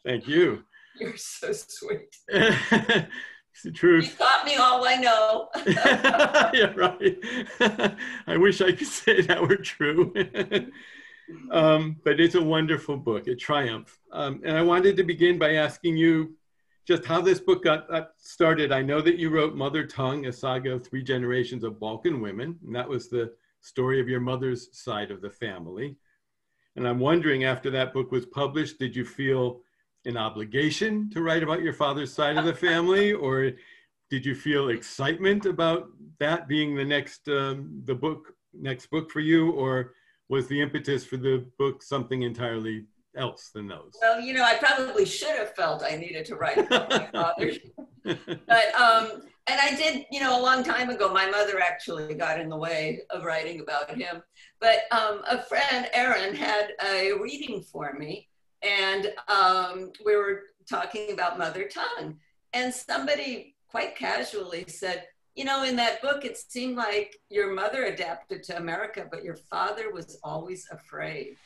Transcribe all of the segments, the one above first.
Thank you. You're so sweet. It's the truth. You taught me all I know. Yeah, right. I wish I could say that were true. But it's a wonderful book, a triumph. And I wanted to begin by asking you just how this book got started. I know that you wrote Mother Tongue, a saga of 3 generations of Balkan women, and that was the story of your mother's side of the family. And I'm wondering, after that book was published, did you feel an obligation to write about your father's side of the family, or did you feel excitement about that being the next book for you, or was the impetus for the book something entirely else than those? Well, you know, I probably should have felt I needed to write about my father. But, and I did, you know, a long time ago, my mother actually got in the way of writing about him. But a friend, Erin, had a reading for me, and we were talking about Mother Tongue. And somebody quite casually said, you know, in that book, it seemed like your mother adapted to America, but your father was always afraid.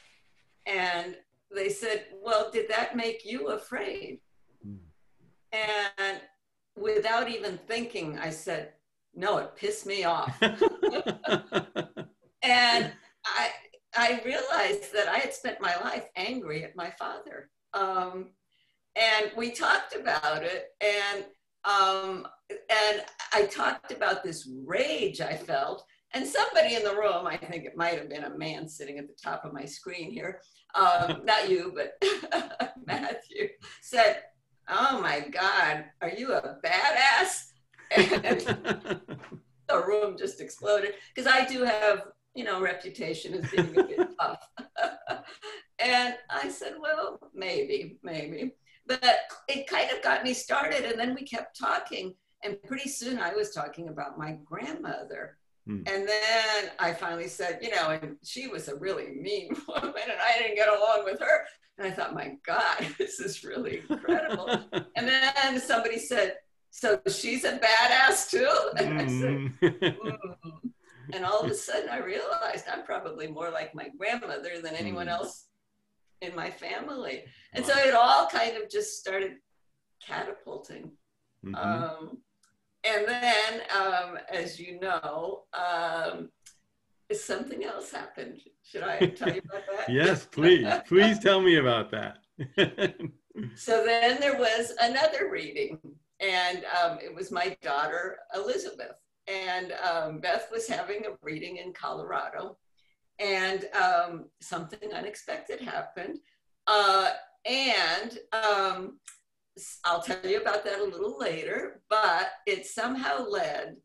And they said, well, did that make you afraid? And without even thinking, I said, no, it pissed me off. And I realized that I had spent my life angry at my father. And we talked about it, and I talked about this rage I felt, and somebody in the room, I think it might have been a man sitting at the top of my screen here, not you, but Matthew, said, oh my God, are you a badass? And the room just exploded, because I do have, you know, reputation as being a bit tough. And I said, well, maybe. But it kind of got me started, and then we kept talking, and pretty soon I was talking about my grandmother. And then I finally said, you know, and she was a really mean woman, and I didn't get along with her. And I thought, my God, this is really incredible. And then somebody said, so she's a badass too? And I said, And all of a sudden I realized I'm probably more like my grandmother than anyone else in my family. And so it all kind of just started catapulting. And then, as you know, something else happened. Should I tell you about that? Yes, please. Please tell me about that. So then there was another reading, and it was my daughter, Elizabeth. And Beth was having a reading in Colorado, and something unexpected happened. I'll tell you about that a little later, but it somehow led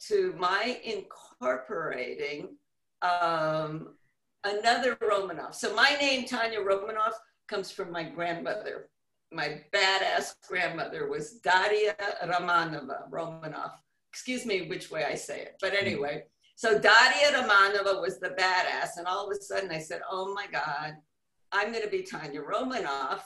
to my incorporating another Romanov. So my name, Tanya Romanov, comes from my grandmother. My badass grandmother was Daria Romanova Romanov. Excuse me which way I say it, but anyway. So Daria Romanova was the badass, and all of a sudden I said, oh my God, I'm gonna be Tanya Romanov.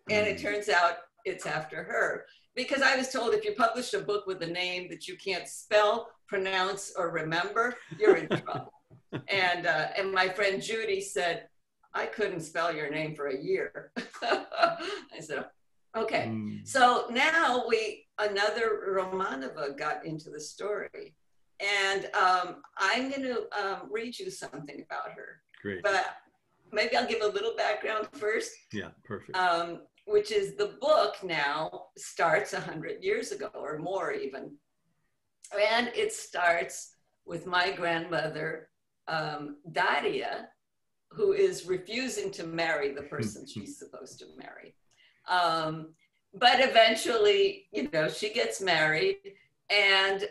And it turns out it's after her. Because I was told if you publish a book with a name that you can't spell, pronounce, or remember, you're in trouble. And my friend Judy said, I couldn't spell your name for a year. I said, okay. So now another Romanova got into the story. And I'm going to read you something about her. Great. But maybe I'll give a little background first. Yeah, perfect. Which is the book now starts 100 years ago or more even. And it starts with my grandmother, Daria, who is refusing to marry the person she's supposed to marry. But eventually, you know, she gets married, and,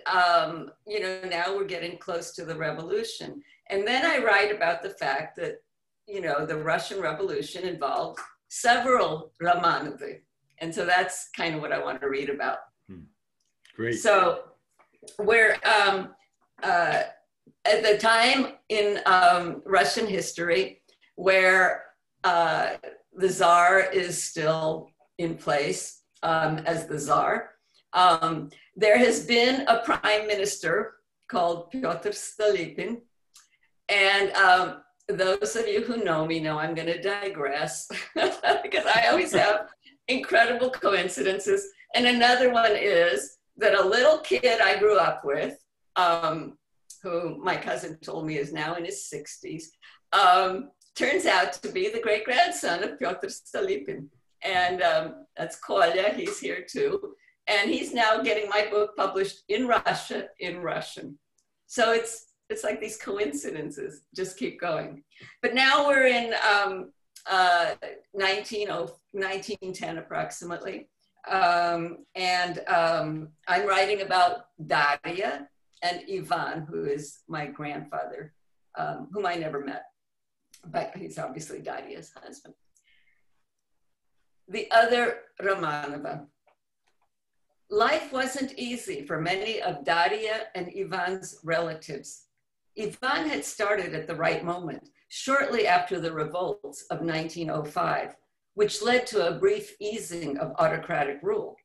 you know, now we're getting close to the revolution. And then I write about the fact that, you know, the Russian Revolution involved several Romanovy. And so that's kind of what I want to read about. Great. So we're at the time in Russian history where the Tsar is still in place as the Tsar. There has been a prime minister called Pyotr Stolypin. And those of you who know me know I'm going to digress because I always have incredible coincidences. And another one is that a little kid I grew up with, who my cousin told me is now in his 60s, turns out to be the great grandson of Pyotr Stolypin. And that's Kolya, he's here too. And he's now getting my book published in Russia in Russian. So it's like these coincidences just keep going. But now we're in 1910 approximately. I'm writing about Daria and Ivan, who is my grandfather, whom I never met, but he's obviously Daria's husband. The other Romanova. Life wasn't easy for many of Daria and Ivan's relatives. Ivan had started at the right moment, shortly after the revolts of 1905, which led to a brief easing of autocratic rule.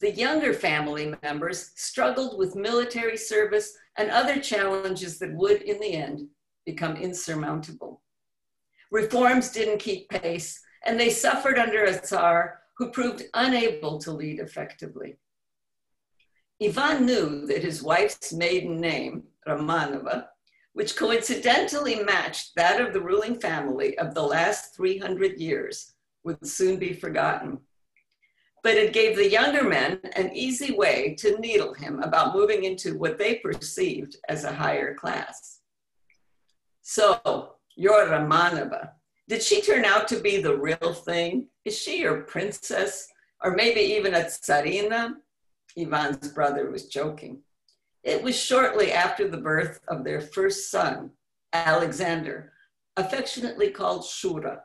The younger family members struggled with military service and other challenges that would, in the end, become insurmountable. Reforms didn't keep pace, and they suffered under a Tsar who proved unable to lead effectively. Ivan knew that his wife's maiden name, Romanova, which coincidentally matched that of the ruling family of the last 300 years, would soon be forgotten. But it gave the younger men an easy way to needle him about moving into what they perceived as a higher class. So, you're Romanova. Did she turn out to be the real thing? Is she your princess? Or maybe even a tsarina? Ivan's brother was joking. It was shortly after the birth of their first son, Alexander, affectionately called Shura,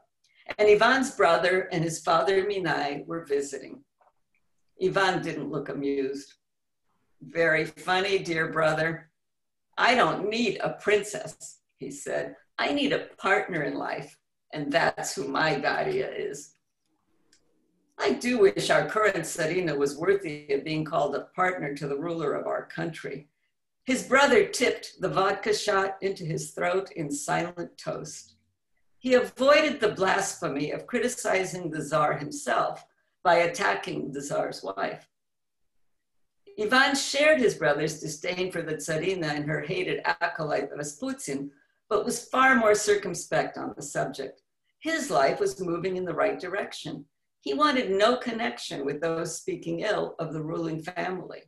and Ivan's brother and his father Minai were visiting. Ivan didn't look amused. Very funny, dear brother. I don't need a princess, he said. I need a partner in life, and that's who my Daria is. I do wish our current Tsarina was worthy of being called a partner to the ruler of our country. His brother tipped the vodka shot into his throat in silent toast. He avoided the blasphemy of criticizing the Tsar himself by attacking the Tsar's wife. Ivan shared his brother's disdain for the Tsarina and her hated acolyte Rasputin, but was far more circumspect on the subject. His life was moving in the right direction. He wanted no connection with those speaking ill of the ruling family.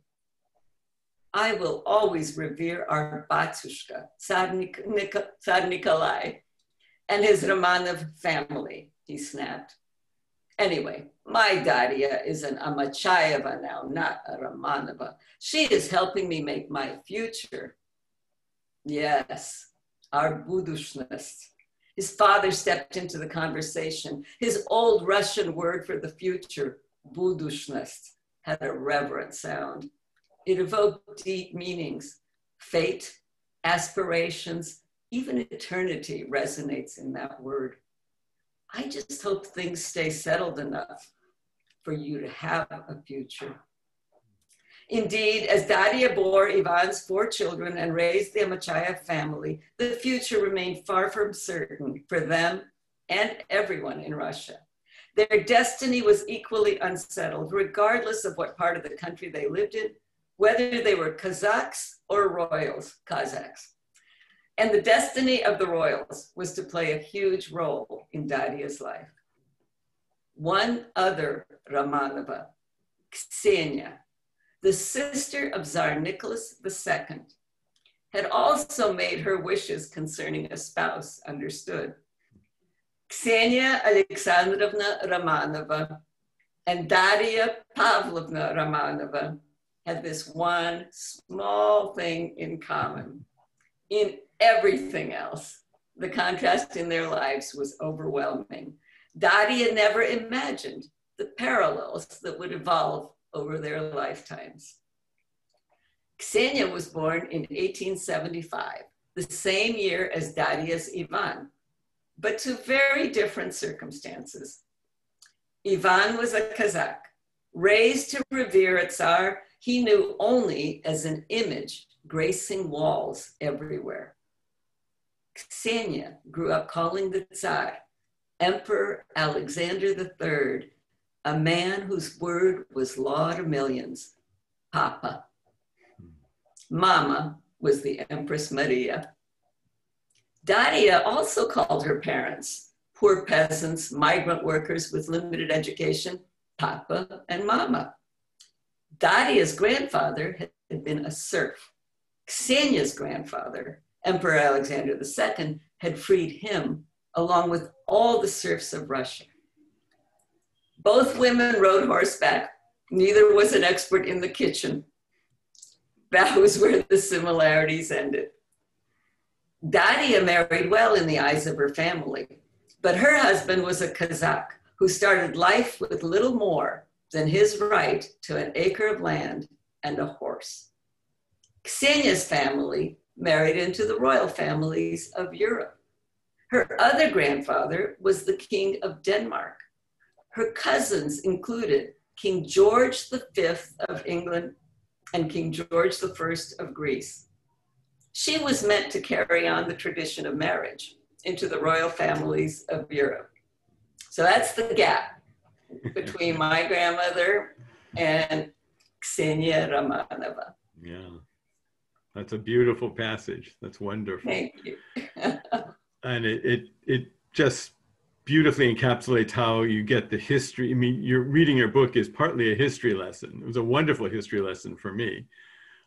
I will always revere our Batsushka, Tsar Nikolai, and his Romanov family, he snapped. Anyway, my Daria is an Amachayeva now, not a Romanova. She is helping me make my future. Yes, our budushnost. His father stepped into the conversation. His old Russian word for the future, budushnost, had a reverent sound. It evoked deep meanings. Fate, aspirations, even eternity resonates in that word. I just hope things stay settled enough for you to have a future. Indeed, as Daria bore Ivan's 4 children and raised the Amachayev family, the future remained far from certain for them and everyone in Russia. Their destiny was equally unsettled, regardless of what part of the country they lived in, whether they were Kazakhs or royals, Kazakhs. And the destiny of the royals was to play a huge role in Daria's life. One other Romanova, Ksenia, the sister of Tsar Nicholas II, had also made her wishes concerning a spouse understood. Ksenia Alexandrovna Romanova and Daria Pavlovna Romanova had this one small thing in common. In everything else, the contrast in their lives was overwhelming. Daria never imagined the parallels that would evolve over their lifetimes. Ksenia was born in 1875, the same year as Daria's Ivan, but to very different circumstances. Ivan was a Kazakh, raised to revere a Tsar he knew only as an image gracing walls everywhere. Ksenia grew up calling the Tsar Emperor Alexander III a man whose word was law to millions, Papa. Mama was the Empress Maria. Daria also called her parents, poor peasants, migrant workers with limited education, Papa and Mama. Daria's grandfather had been a serf. Ksenia's grandfather, Emperor Alexander II, had freed him along with all the serfs of Russia. Both women rode horseback. Neither was an expert in the kitchen. That was where the similarities ended. Daria married well in the eyes of her family, but her husband was a Kazakh who started life with little more than his right to an acre of land and a horse. Ksenia's family married into the royal families of Europe. Her other grandfather was the King of Denmark. Her cousins included King George V of England and King George I of Greece. She was meant to carry on the tradition of marriage into the royal families of Europe. So that's the gap between my grandmother and Ksenia Romanova. Yeah, that's a beautiful passage. That's wonderful. Thank you. And it just beautifully encapsulates how you get the history. I mean, you're reading your book is partly a history lesson. It was a wonderful history lesson for me.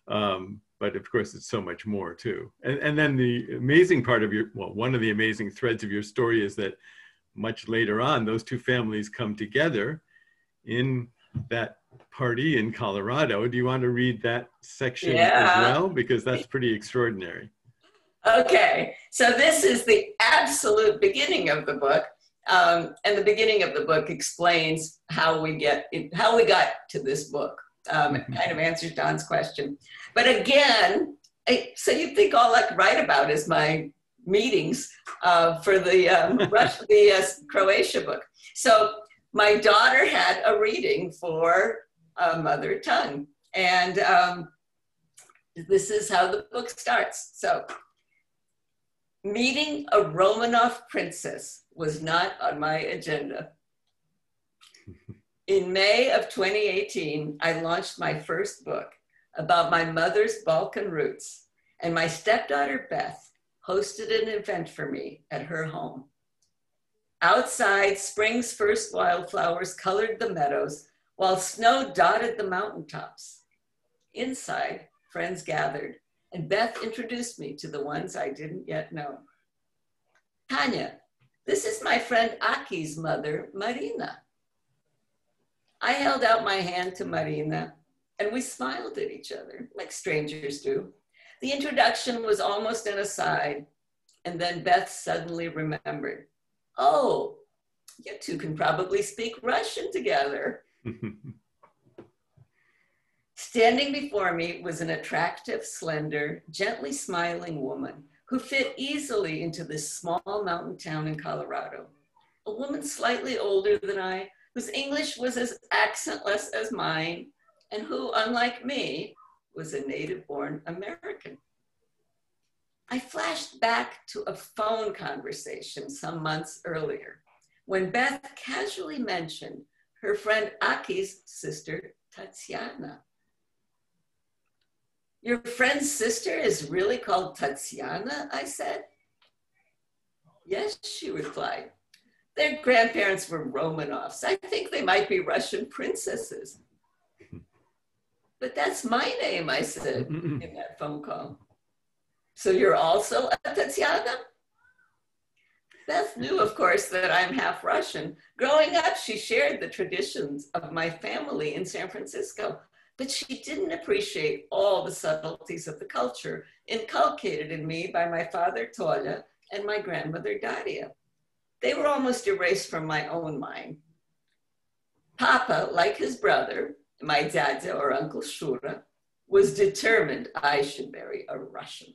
But of course, it's so much more too. And then the amazing part of one of the amazing threads of your story is that much later on, those two families come together in that party in Colorado. Do you want to read that section as well? Because that's pretty extraordinary. Okay, so this is the absolute beginning of the book. And the beginning of the book explains how we got to this book. It kind of answers Don's question. But again, so you'd think all I could write about is my meetings for the Croatia book. So my daughter had a reading for Mother Tongue. And this is how the book starts. So, meeting a Romanov princess was not on my agenda. In May of 2018, I launched my first book about my mother's Balkan roots, and my stepdaughter, Beth, hosted an event for me at her home. Outside, spring's first wildflowers colored the meadows, while snow dotted the mountaintops. Inside, friends gathered, and Beth introduced me to the ones I didn't yet know. Tanya, this is my friend Aki's mother, Marina. I held out my hand to Marina, and we smiled at each other, like strangers do. The introduction was almost an aside, and then Beth suddenly remembered, oh, you two can probably speak Russian together. Standing before me was an attractive, slender, gently smiling woman who fit easily into this small mountain town in Colorado. A woman slightly older than I, whose English was as accentless as mine, and who, unlike me, was a native-born American. I flashed back to a phone conversation some months earlier when Beth casually mentioned her friend Aki's sister, Tatiana. Your friend's sister is really called Tatiana, I said. Yes, she replied. Their grandparents were Romanovs. I think they might be Russian princesses. But that's my name, I said in that phone call. So you're also a Tatiana? Beth knew, of course, that I'm half Russian. Growing up, she shared the traditions of my family in San Francisco, but she didn't appreciate all the subtleties of the culture inculcated in me by my father, Tolya, and my grandmother, Daria. They were almost erased from my own mind. Papa, like his brother, my dada or Uncle Shura, was determined I should marry a Russian.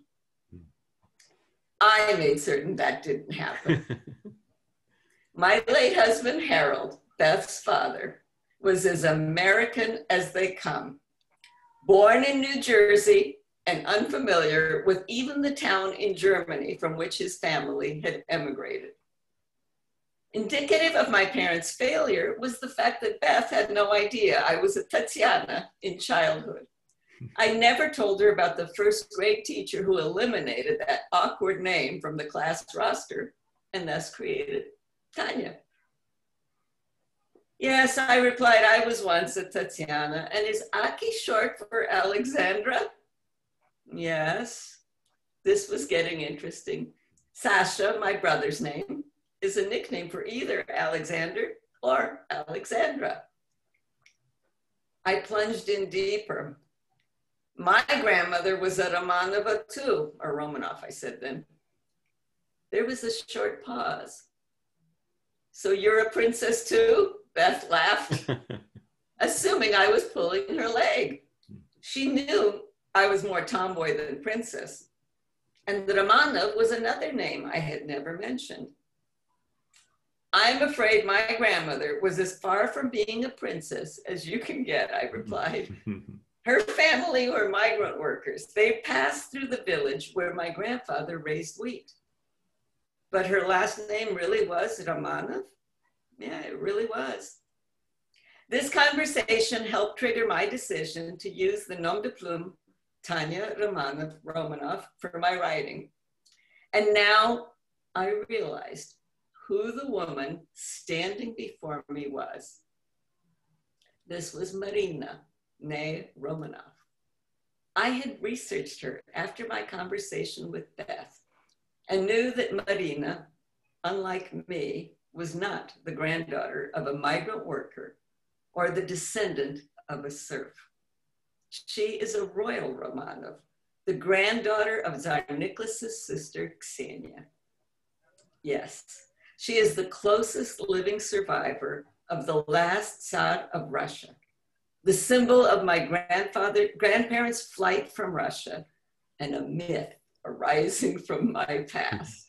I made certain that didn't happen. My late husband, Harold, Beth's father, was as American as they come. Born in New Jersey and unfamiliar with even the town in Germany from which his family had emigrated. Indicative of my parents' failure was the fact that Beth had no idea I was a Tatiana in childhood. I never told her about the first grade teacher who eliminated that awkward name from the class roster and thus created Tanya. Yes, I replied, I was once a Tatiana. And is Aki short for Alexandra? Yes, this was getting interesting. Sasha, my brother's name, is a nickname for either Alexander or Alexandra. I plunged in deeper. My grandmother was a Romanova too, or Romanov, I said then. There was a short pause. So you're a princess too? Beth laughed, assuming I was pulling her leg. She knew I was more tomboy than princess. And the Romanov was another name I had never mentioned. I'm afraid my grandmother was as far from being a princess as you can get, I replied. Her family were migrant workers. They passed through the village where my grandfather raised wheat. But her last name really was Romanov? Yeah, it really was. This conversation helped trigger my decision to use the nom de plume Tanya Romanov for my writing. And now I realized who the woman standing before me was. This was Marina, née Romanov. I had researched her after my conversation with Beth and knew that Marina, unlike me, was not the granddaughter of a migrant worker or the descendant of a serf. She is a royal Romanov, the granddaughter of Tsar Nicholas's sister, Ksenia. Yes, she is the closest living survivor of the last Tsar of Russia, the symbol of my grandparents' flight from Russia, and a myth arising from my past.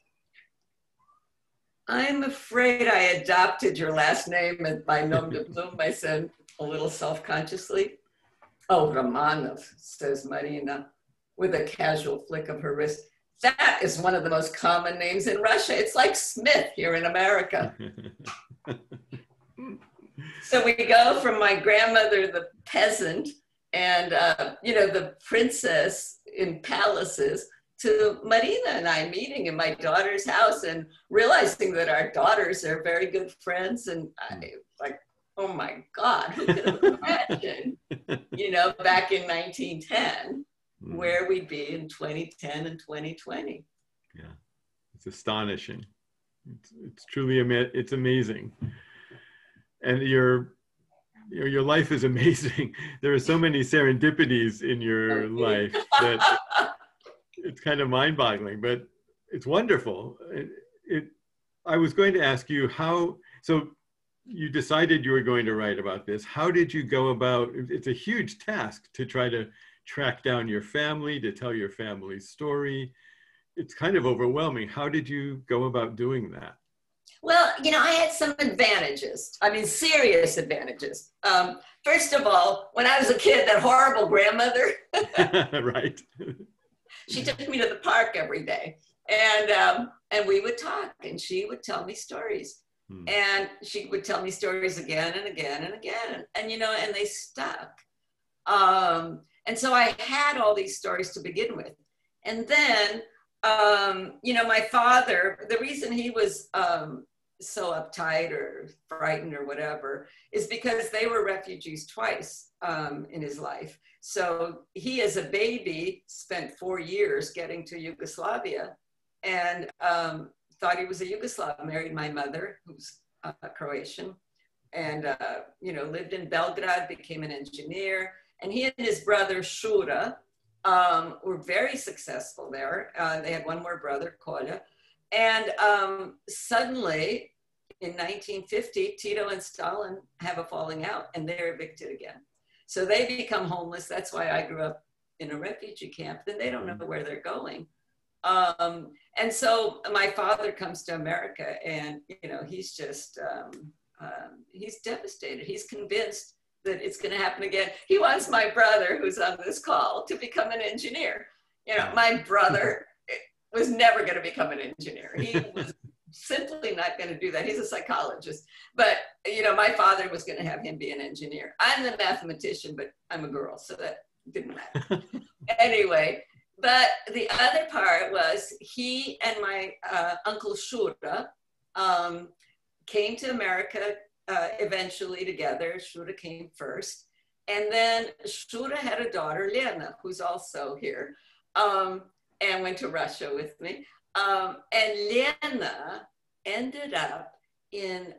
I'm afraid I adopted your last name by nom de plume, I said a little self-consciously. Oh, Romanov, says Marina, with a casual flick of her wrist. That is one of the most common names in Russia. It's like Smith here in America. So we go from my grandmother, the peasant, and the princess in palaces, to Marina and I meeting in my daughter's house and realizing that our daughters are very good friends. And I like, oh my God, who could have imagined, back in 1910, where we'd be in 2010 and 2020. Yeah, it's astonishing. It's truly, it's amazing. And your life is amazing. There are so many serendipities in your life that it's kind of mind-boggling, but it's wonderful. I was going to ask you so you decided you were going to write about this. How did you go about, it's a huge task to try to track down your family, to tell your family's story. It's kind of overwhelming. How did you go about doing that? Well, I had some advantages. I mean, serious advantages. First of all, when I was a kid, that horrible grandmother. Right. She took me to the park every day, and we would talk, and she would tell me stories, and she would tell me stories again and again and again, and and they stuck. And so I had all these stories to begin with, and then my father, the reason he was so uptight or frightened or whatever is because they were refugees twice in his life. So he, as a baby, spent 4 years getting to Yugoslavia and thought he was a Yugoslav, married my mother, who's Croatian, and, lived in Belgrade, became an engineer. And he and his brother, Shura, were very successful there. They had one more brother, Kolja. And suddenly, in 1950, Tito and Stalin have a falling out, and they're evicted again. So they become homeless. That's why I grew up in a refugee camp. Then they don't know where they're going. And so my father comes to America, and he's just he's devastated. He's convinced that it's going to happen again. He wants my brother, who's on this call, to become an engineer. My brother was never going to become an engineer. He was simply not going to do that. He's a psychologist. But, you know, my father was going to have him be an engineer. I'm the mathematician, but I'm a girl, so that didn't matter. Anyway, but the other part was he and my uncle Shura came to America eventually together. Shura came first. And then Shura had a daughter, Lena, who's also here, and went to Russia with me. And Lena ended up in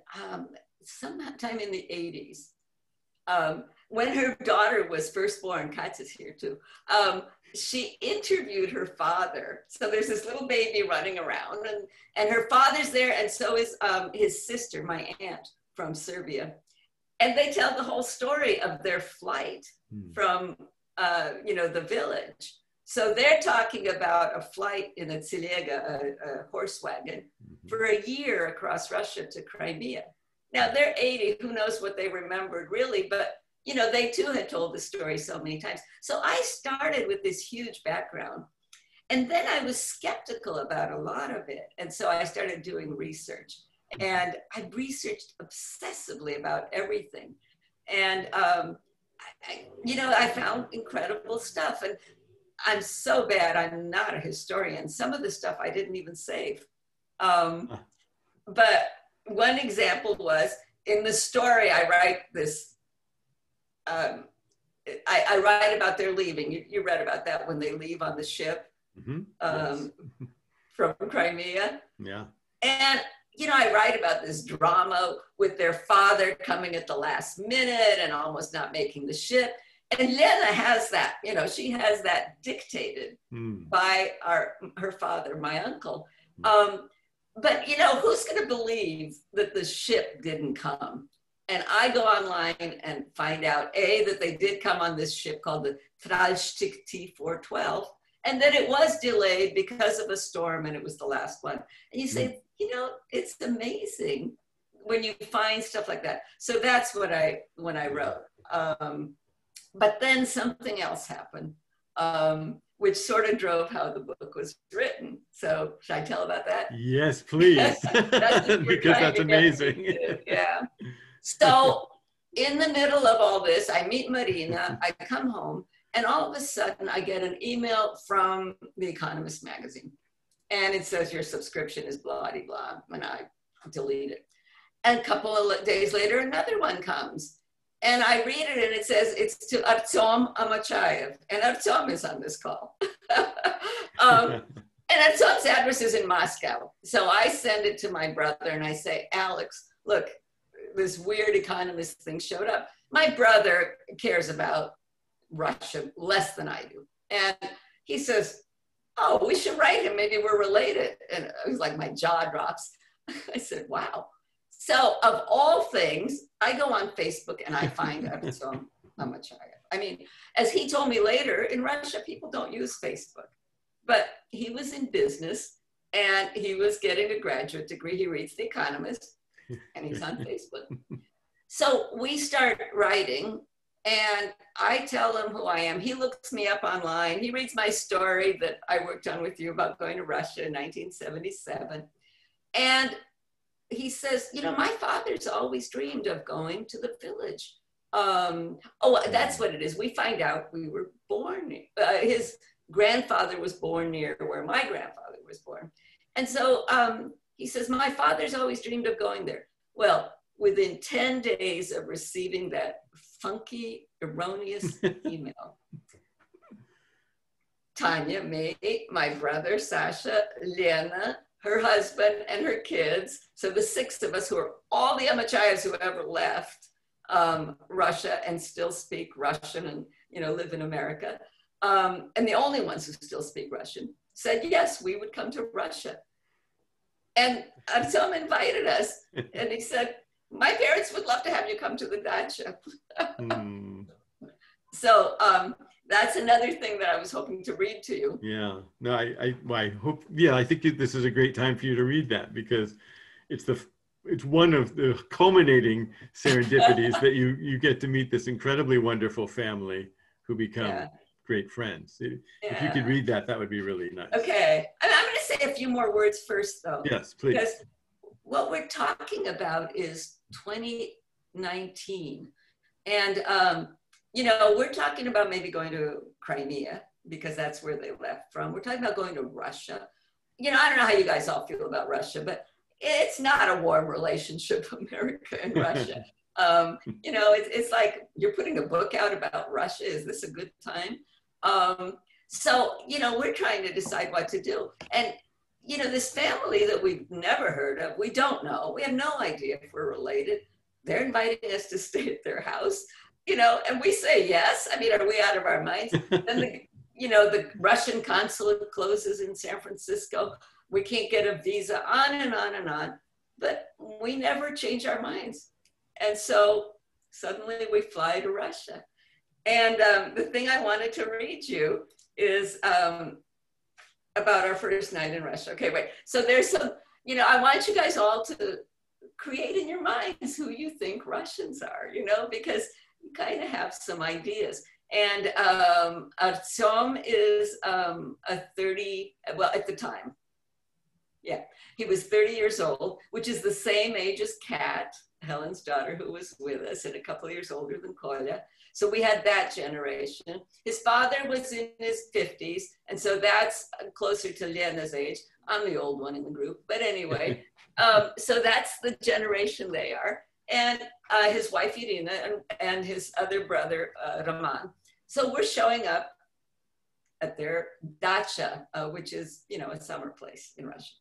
sometime in the 80s. When her daughter was first born, Katz is here too, she interviewed her father. So there's this little baby running around, and her father's there, and so is his sister, my aunt from Serbia. And they tell the whole story of their flight from, you know, the village. So they're talking about a flight in a Tsilega, a horse wagon, for a year across Russia to Crimea. Now they're 80, who knows what they remembered really, but you know, they too had told the story so many times. So I started with this huge background, and then I was skeptical about a lot of it. And so I started doing research, and I researched obsessively about everything. And, you know, I found incredible stuff, and I'm so bad, I'm not a historian. Some of the stuff I didn't even save. But one example was in the story, I write this, I write about their leaving. You read about that when they leave on the ship yes. From Crimea. Yeah. And, you know, I write about this drama with their father coming at the last minute and almost not making the ship. And Lena has that, you know, she has that dictated by her father, my uncle. But, you know, who's going to believe that the ship didn't come? And I go online and find out, A, that they did come on this ship called the Tralstik T412, and that it was delayed because of a storm, and it was the last one. And you say, you know, it's amazing when you find stuff like that. So that's what when I wrote. But then something else happened, which sort of drove how the book was written. So should I tell about that? Yes, please. Because that's amazing. Yeah. So in the middle of all this, I meet Marina, I come home, and all of a sudden I get an email from The Economist magazine. And it says your subscription is blah, blah, blah, and I delete it. And a couple of days later, another one comes. And I read it, and it says it's to Artyom Amachayev. And Artyom is on this call. And Artyom's address is in Moscow. So I send it to my brother, and I say, Alex, look, this weird Economist thing showed up. My brother cares about Russia less than I do. And he says, oh, we should write him. Maybe we're related. And it was like my jaw drops. I said, wow. So of all things, I go on Facebook and I find Artyom Amachayev. I mean, as he told me later, in Russia, people don't use Facebook. But he was in business, and he was getting a graduate degree. He reads The Economist. And he's on Facebook. So we start writing, and I tell him who I am. He looks me up online. He reads my story that I worked on with you about going to Russia in 1977. And he says, you know, my father's always dreamed of going to the village. Oh, that's what it is. We find out we were born, his grandfather was born near where my grandfather was born. And so, he says, my father's always dreamed of going there. Well, within 10 days of receiving that funky, erroneous email, Tanya, me, my brother, Sasha, Lena, her husband, and her kids, so the 6 of us who are all the Amachayevs who ever left Russia and still speak Russian and, you know, live in America, and the only ones who still speak Russian, said, yes, we would come to Russia. And Artyom invited us, and he said, my parents would love to have you come to the dacha. So that's another thing that I was hoping to read to you. Yeah, no, I hope, yeah, I think this is a great time for you to read that, because it's one of the culminating serendipities that you get to meet this incredibly wonderful family who become great friends. If you could read that, that would be really nice. Okay. I'm going to say a few more words first, though. Yes, please. Because what we're talking about is 2019. And, you know, we're talking about maybe going to Crimea because that's where they left from. We're talking about going to Russia. You know, I don't know how you guys all feel about Russia, but it's not a warm relationship, America and Russia. You know, it's like you're putting a book out about Russia. Is this a good time? So, you know, we're trying to decide what to do. And, you know, this family that we've never heard of, we don't know. We have no idea if we're related. They're inviting us to stay at their house, you know, and we say yes. I mean, are we out of our minds? Then you know, the Russian consulate closes in San Francisco. We can't get a visa, on and on and on. But we never change our minds. And so suddenly we fly to Russia. And the thing I wanted to read you is about our first night in Russia. Okay, wait. So there's some, you know, I want you guys all to create in your minds who you think Russians are, you know, because you kind of have some ideas. And Artyom is a 30, well, at the time, yeah, he was 30 years old, which is the same age as Kat, Helen's daughter, who was with us, and a couple of years older than Kolya. So we had that generation. His father was in his 50s, and so that's closer to Lena's age. I'm the old one in the group, but anyway, so that's the generation they are. And his wife Irina and his other brother Roman. So we're showing up at their dacha, which is, you know, a summer place in Russia.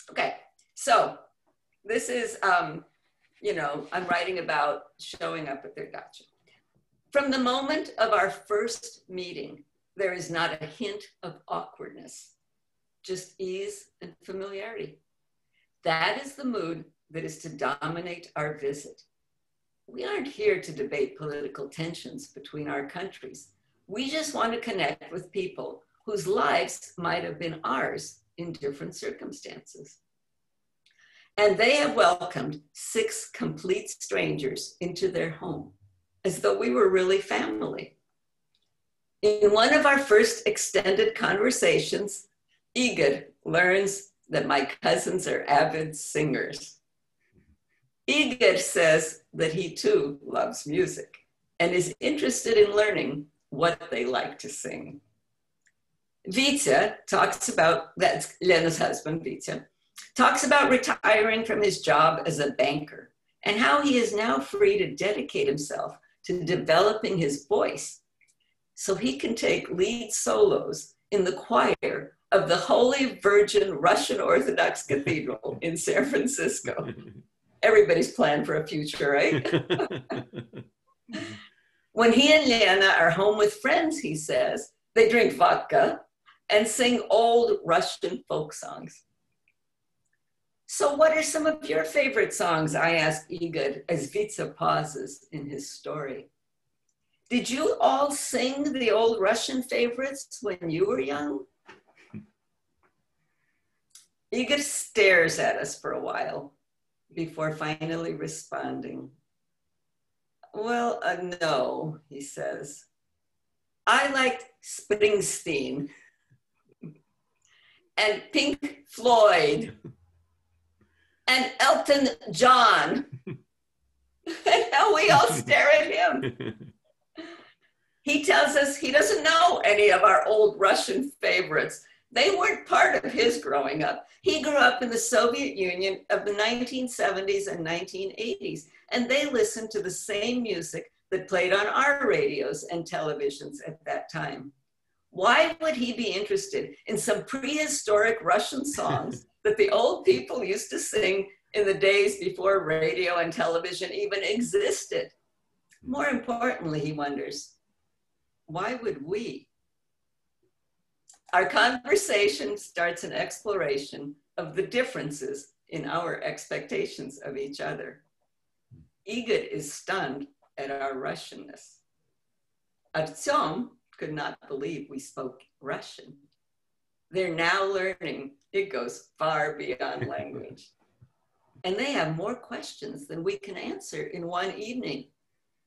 Okay, so this is, you know, I'm writing about showing up at their dacha. From the moment of our first meeting, there is not a hint of awkwardness, just ease and familiarity. That is the mood that is to dominate our visit. We aren't here to debate political tensions between our countries. We just want to connect with people whose lives might have been ours in different circumstances. And they have welcomed 6 complete strangers into their home, as though we were really family. In one of our first extended conversations, Igor learns that my cousins are avid singers. Igor says that he too loves music and is interested in learning what they like to sing. Vitya talks about, that's Lena's husband, Vitya, talks about retiring from his job as a banker and how he is now free to dedicate himself to developing his voice so he can take lead solos in the choir of the Holy Virgin Russian Orthodox Cathedral in San Francisco. Everybody's planned for a future, right? When he and Lena are home with friends, he says, they drink vodka and sing old Russian folk songs. So what are some of your favorite songs? I ask Igor as Vitya pauses in his story. Did you all sing the old Russian favorites when you were young? Igor stares at us for a while before finally responding. Well, no, he says. I liked Springsteen and Pink Floyd and Elton John. And now we all stare at him. He tells us he doesn't know any of our old Russian favorites. They weren't part of his growing up. He grew up in the Soviet Union of the 1970s and 1980s, and they listened to the same music that played on our radios and televisions at that time. Why would he be interested in some prehistoric Russian songs that the old people used to sing in the days before radio and television even existed? More importantly, he wonders, why would we? Our conversation starts an exploration of the differences in our expectations of each other. Igor is stunned at our Russianness. Artyom could not believe we spoke Russian. They're now learning it goes far beyond language. And they have more questions than we can answer in one evening,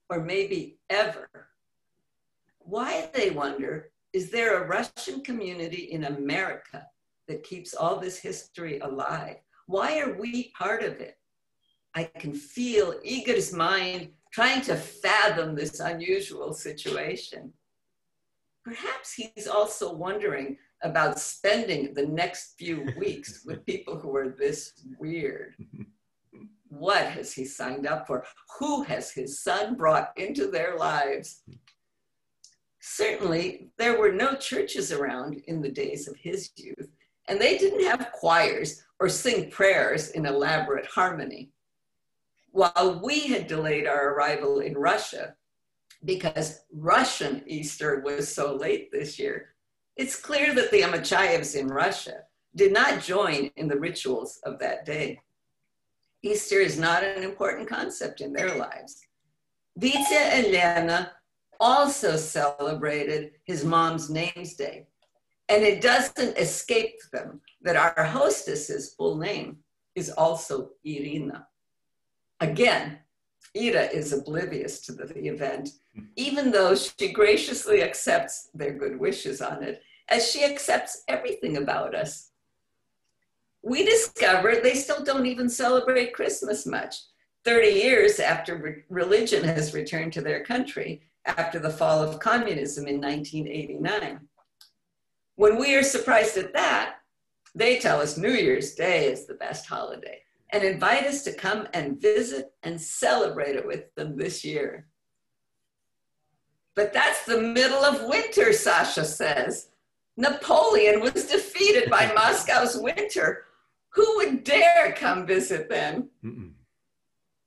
or maybe ever. Why, they wonder, is there a Russian community in America that keeps all this history alive? Why are we part of it? I can feel Igor's mind trying to fathom this unusual situation. Perhaps he's also wondering about spending the next few weeks with people who are this weird. What has he signed up for? Who has his son brought into their lives? Certainly, there were no churches around in the days of his youth, and they didn't have choirs or sing prayers in elaborate harmony. While we had delayed our arrival in Russia because Russian Easter was so late this year, it's clear that the Amachayevs in Russia did not join in the rituals of that day. Easter is not an important concept in their lives. Vitya and Lena also celebrated his mom's name's day, and it doesn't escape them that our hostess's full name is also Irina. Again, Ida is oblivious to the event, even though she graciously accepts their good wishes on it, as she accepts everything about us. We discovered they still don't even celebrate Christmas much, 30 years after religion has returned to their country after the fall of communism in 1989. When we are surprised at that, they tell us New Year's Day is the best holiday and invite us to come and visit and celebrate it with them this year. But that's the middle of winter, Sasha says. Napoleon was defeated by Moscow's winter. Who would dare come visit then?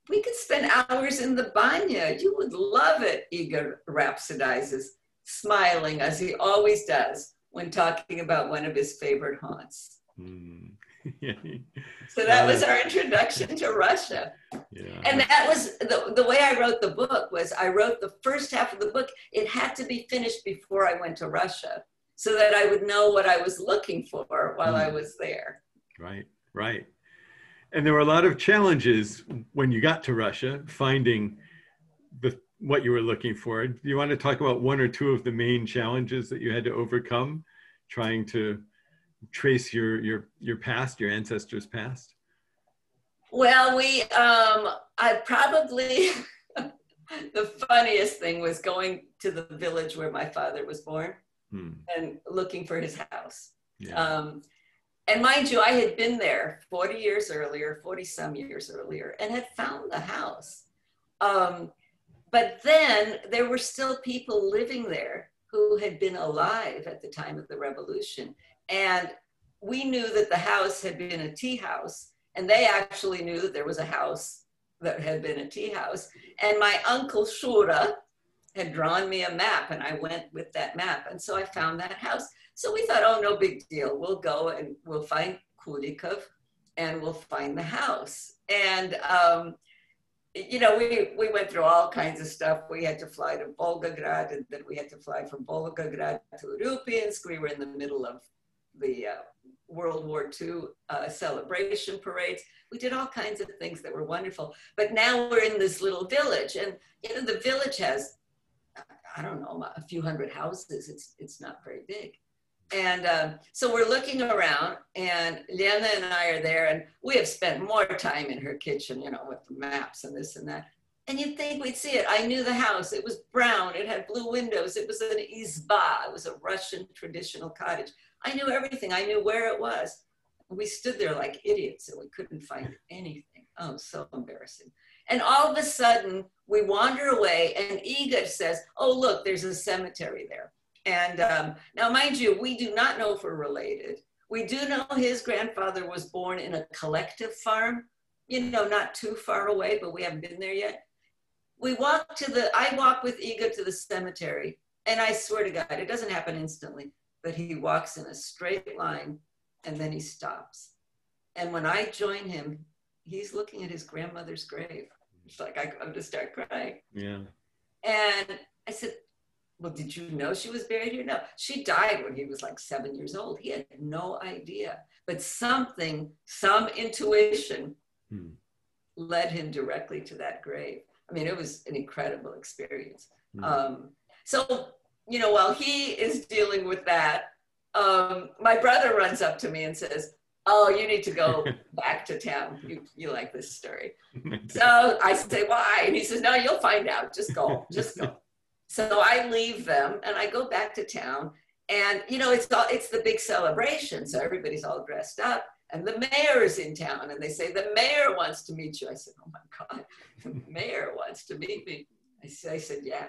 We could spend hours in the banya. You would love it, Igor rhapsodizes, smiling as he always does when talking about one of his favorite haunts. So that was our introduction to Russia. Yeah. And that was the way I wrote the book was I wrote the first half of the book. It had to be finished before I went to Russia so that I would know what I was looking for while I was there. Right, right. And there were a lot of challenges when you got to Russia, finding what you were looking for. Do you want to talk about one or two of the main challenges that you had to overcome, trying to trace your past, your ancestors' past? Well, I probably, the funniest thing was going to the village where my father was born and looking for his house. Yeah. And mind you, I had been there 40 some years earlier, and had found the house. But then there were still people living there who had been alive at the time of the revolution. And we knew that the house had been a tea house, and they actually knew that there was a house that had been a tea house. And my uncle Shura had drawn me a map, and I went with that map. And so I found that house. So we thought, oh, no big deal. We'll go and we'll find Kulikov and we'll find the house. And, you know, we went through all kinds of stuff. We had to fly to Volgograd, and then we had to fly from Volgograd to Urupinsk. We were in the middle of the World War II celebration parades. We did all kinds of things that were wonderful. But now we're in this little village, and, you know, the village has, I don't know, a few hundred houses. It's not very big. And so we're looking around, and Lena and I are there, and we have spent more time in her kitchen, you know, with the maps and this and that. And you'd think we'd see it. I knew the house. It was brown. It had blue windows. It was an izba. It was a Russian traditional cottage. I knew everything. I knew where it was. We stood there like idiots, and we couldn't find anything. Oh, so embarrassing. And all of a sudden, we wander away, and Igor says, oh, look, there's a cemetery there. And now, mind you, we do not know if we're related. We do know his grandfather was born in a collective farm, you know, not too far away, but we haven't been there yet. I walk with Igor to the cemetery, and I swear to God, it doesn't happen instantly, but he walks in a straight line, and then he stops. And when I join him, he's looking at his grandmother's grave. It's like, I'm going to start crying. Yeah. And I said, well, did you know she was buried here? No, she died when he was like 7 years old. He had no idea, but some intuition led him directly to that grave. I mean, it was an incredible experience. So, you know, while he is dealing with that, my brother runs up to me and says, Oh, you need to go back to town. You like this story. So I say, why? And he says, no, you'll find out. Just go, just go. So I leave them and I go back to town. And, you know, it's the big celebration. So everybody's all dressed up and the mayor's in town. And they say, the mayor wants to meet you. I said, oh my God, the mayor wants to meet me. I said, yeah.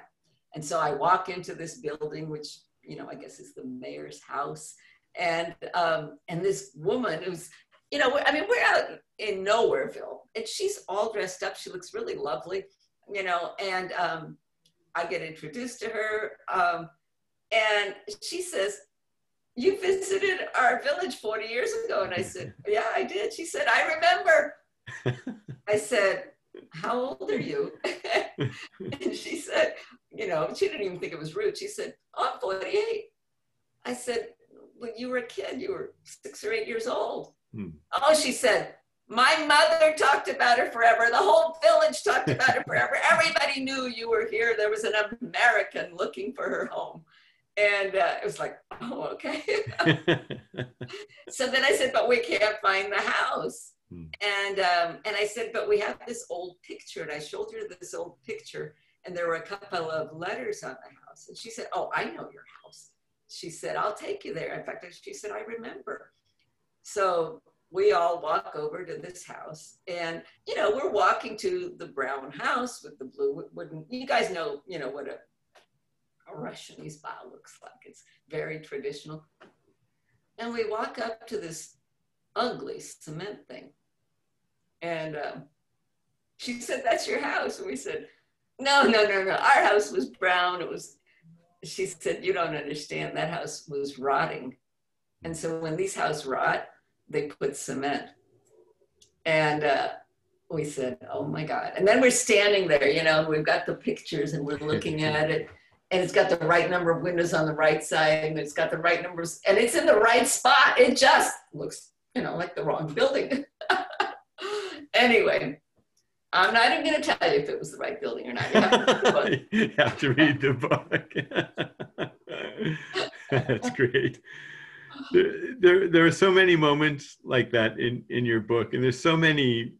And so I walk into this building, which, you know, I guess is the mayor's house. And this woman who's, you know, I mean, we're out in Nowhereville and she's all dressed up. She looks really lovely, you know, and I get introduced to her. And she says, you visited our village 40 years ago. And I said, yeah, I did. She said, I remember. I said, how old are you? And she said, you know, she didn't even think it was rude. She said, oh, I'm 48. I said, when you were a kid, you were 6 or 8 years old. Oh, she said, my mother talked about her forever. The whole village talked about her forever. Everybody knew you were here. There was an American looking for her home. And it was like, oh, okay. So then I said, but we can't find the house. And I said, but we have this old picture. And I showed her this old picture. And there were a couple of letters on the house. And she said, oh, I know your house. She said, I'll take you there. In fact, she said, I remember. So we all walk over to this house. And, you know, we're walking to the brown house with the blue wooden, you guys know, you know, what a Russian izba looks like. It's very traditional. And we walk up to this ugly cement thing. And she said, that's your house. And we said, no. Our house was brown. She said, you don't understand. That house was rotting. And so when these houses rot, they put cement. And we said, oh my God. And then we're standing there, you know, we've got the pictures and we're looking at it. And it's got the right number of windows on the right side. And it's got the right numbers. And it's in the right spot. It just looks, you know, like the wrong building. Anyway. I'm not even going to tell you if it was the right building or not. You have to read the book. That's great. There are so many moments like that in your book, and there's so many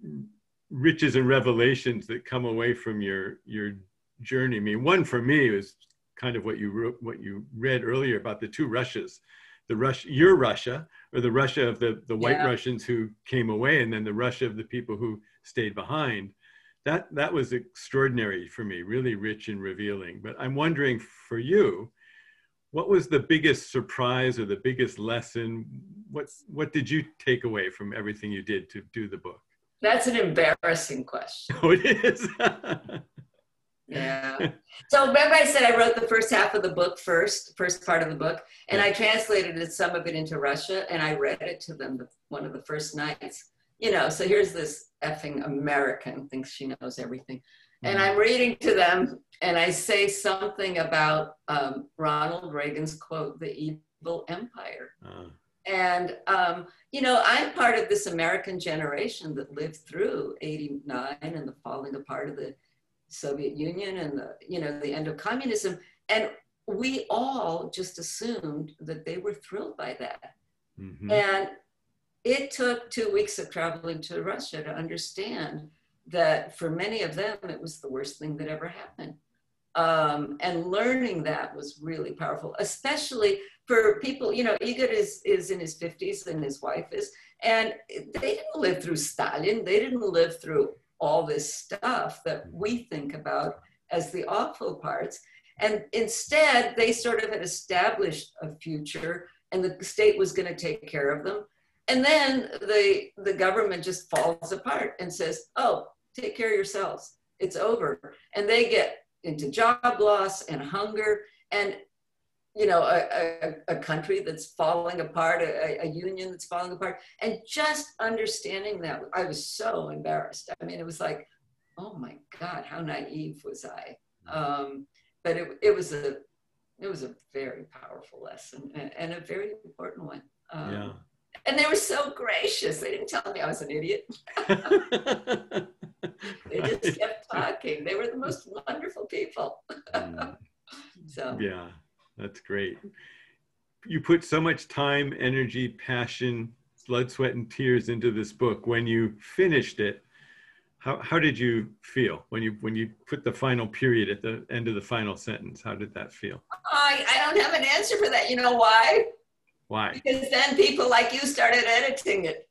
riches and revelations that come away from your journey. I mean, one for me was kind of what you read earlier about the two Russias, your Russia, or the Russia of the white Russians who came away, and then the Russia of the people who stayed behind. That was extraordinary for me, really rich and revealing. But I'm wondering for you, what was the biggest surprise or the biggest lesson? What did you take away from everything you did to do the book? That's an embarrassing question. Oh, it is? Yeah. So remember I said I wrote the first half of the book first part of the book, and I translated some of it into Russia, and I read it to them one of the first nights. You know, so here's this effing American, thinks she knows everything. And I'm reading to them, and I say something about Ronald Reagan's quote, the evil empire. And, you know, I'm part of this American generation that lived through '89 and the falling apart of the Soviet Union and the end of communism. And we all just assumed that they were thrilled by that. And it took 2 weeks of traveling to Russia to understand that for many of them, it was the worst thing that ever happened. And learning that was really powerful, especially for people, you know, Igor is in his 50s and his wife is, and they didn't live through Stalin. They didn't live through all this stuff that we think about as the awful parts. And instead, they sort of had established a future and the state was going to take care of them. And then the government just falls apart and says, oh, take care of yourselves. It's over. And they get into job loss and hunger and, you know, a country that's falling apart, a union that's falling apart. And just understanding that, I was so embarrassed. I mean, it was like, oh my God, how naive was I? But it was a very powerful lesson and a very important one. Yeah. And they were so gracious. They didn't tell me I was an idiot. They just kept talking. They were the most wonderful people. So yeah, that's great. You put so much time, energy, passion blood, sweat, and tears into this book. When you finished it, how did you feel when you put the final period at the end of the final sentence? How did that feel? I don't have an answer for that. You know why? Why? Because then people like you started editing it.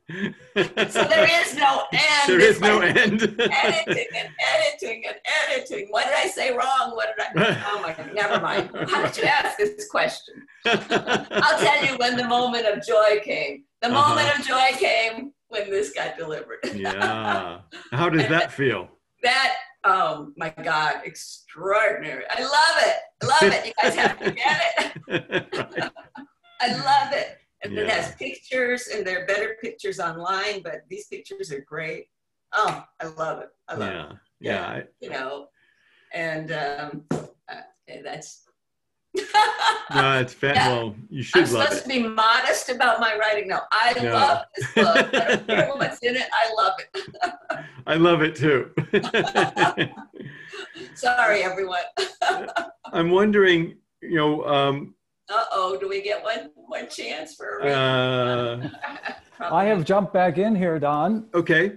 So there is no end. There is no end. Editing and editing and editing. What did I say wrong? What did I? Oh my God, never mind. How did you ask this question? I'll tell you when the moment of joy came. The moment of joy came when this got delivered. Yeah. How does that feel? That, oh my God, extraordinary. I love it. I love it. You guys have to get it. Right. I love it. And Yeah. it has pictures, and there are better pictures online, but these pictures are great. Oh, I love it. I love it. Yeah. You know, and that's. No, it's fat. Yeah. Well, you should I'm love supposed to it. be modest about my writing. No, I love this book. I don't care what's in it. I love it. I love it too. Sorry, everyone. I'm wondering, Uh-oh, do we get one chance for a I have jumped back in here, Don. okay.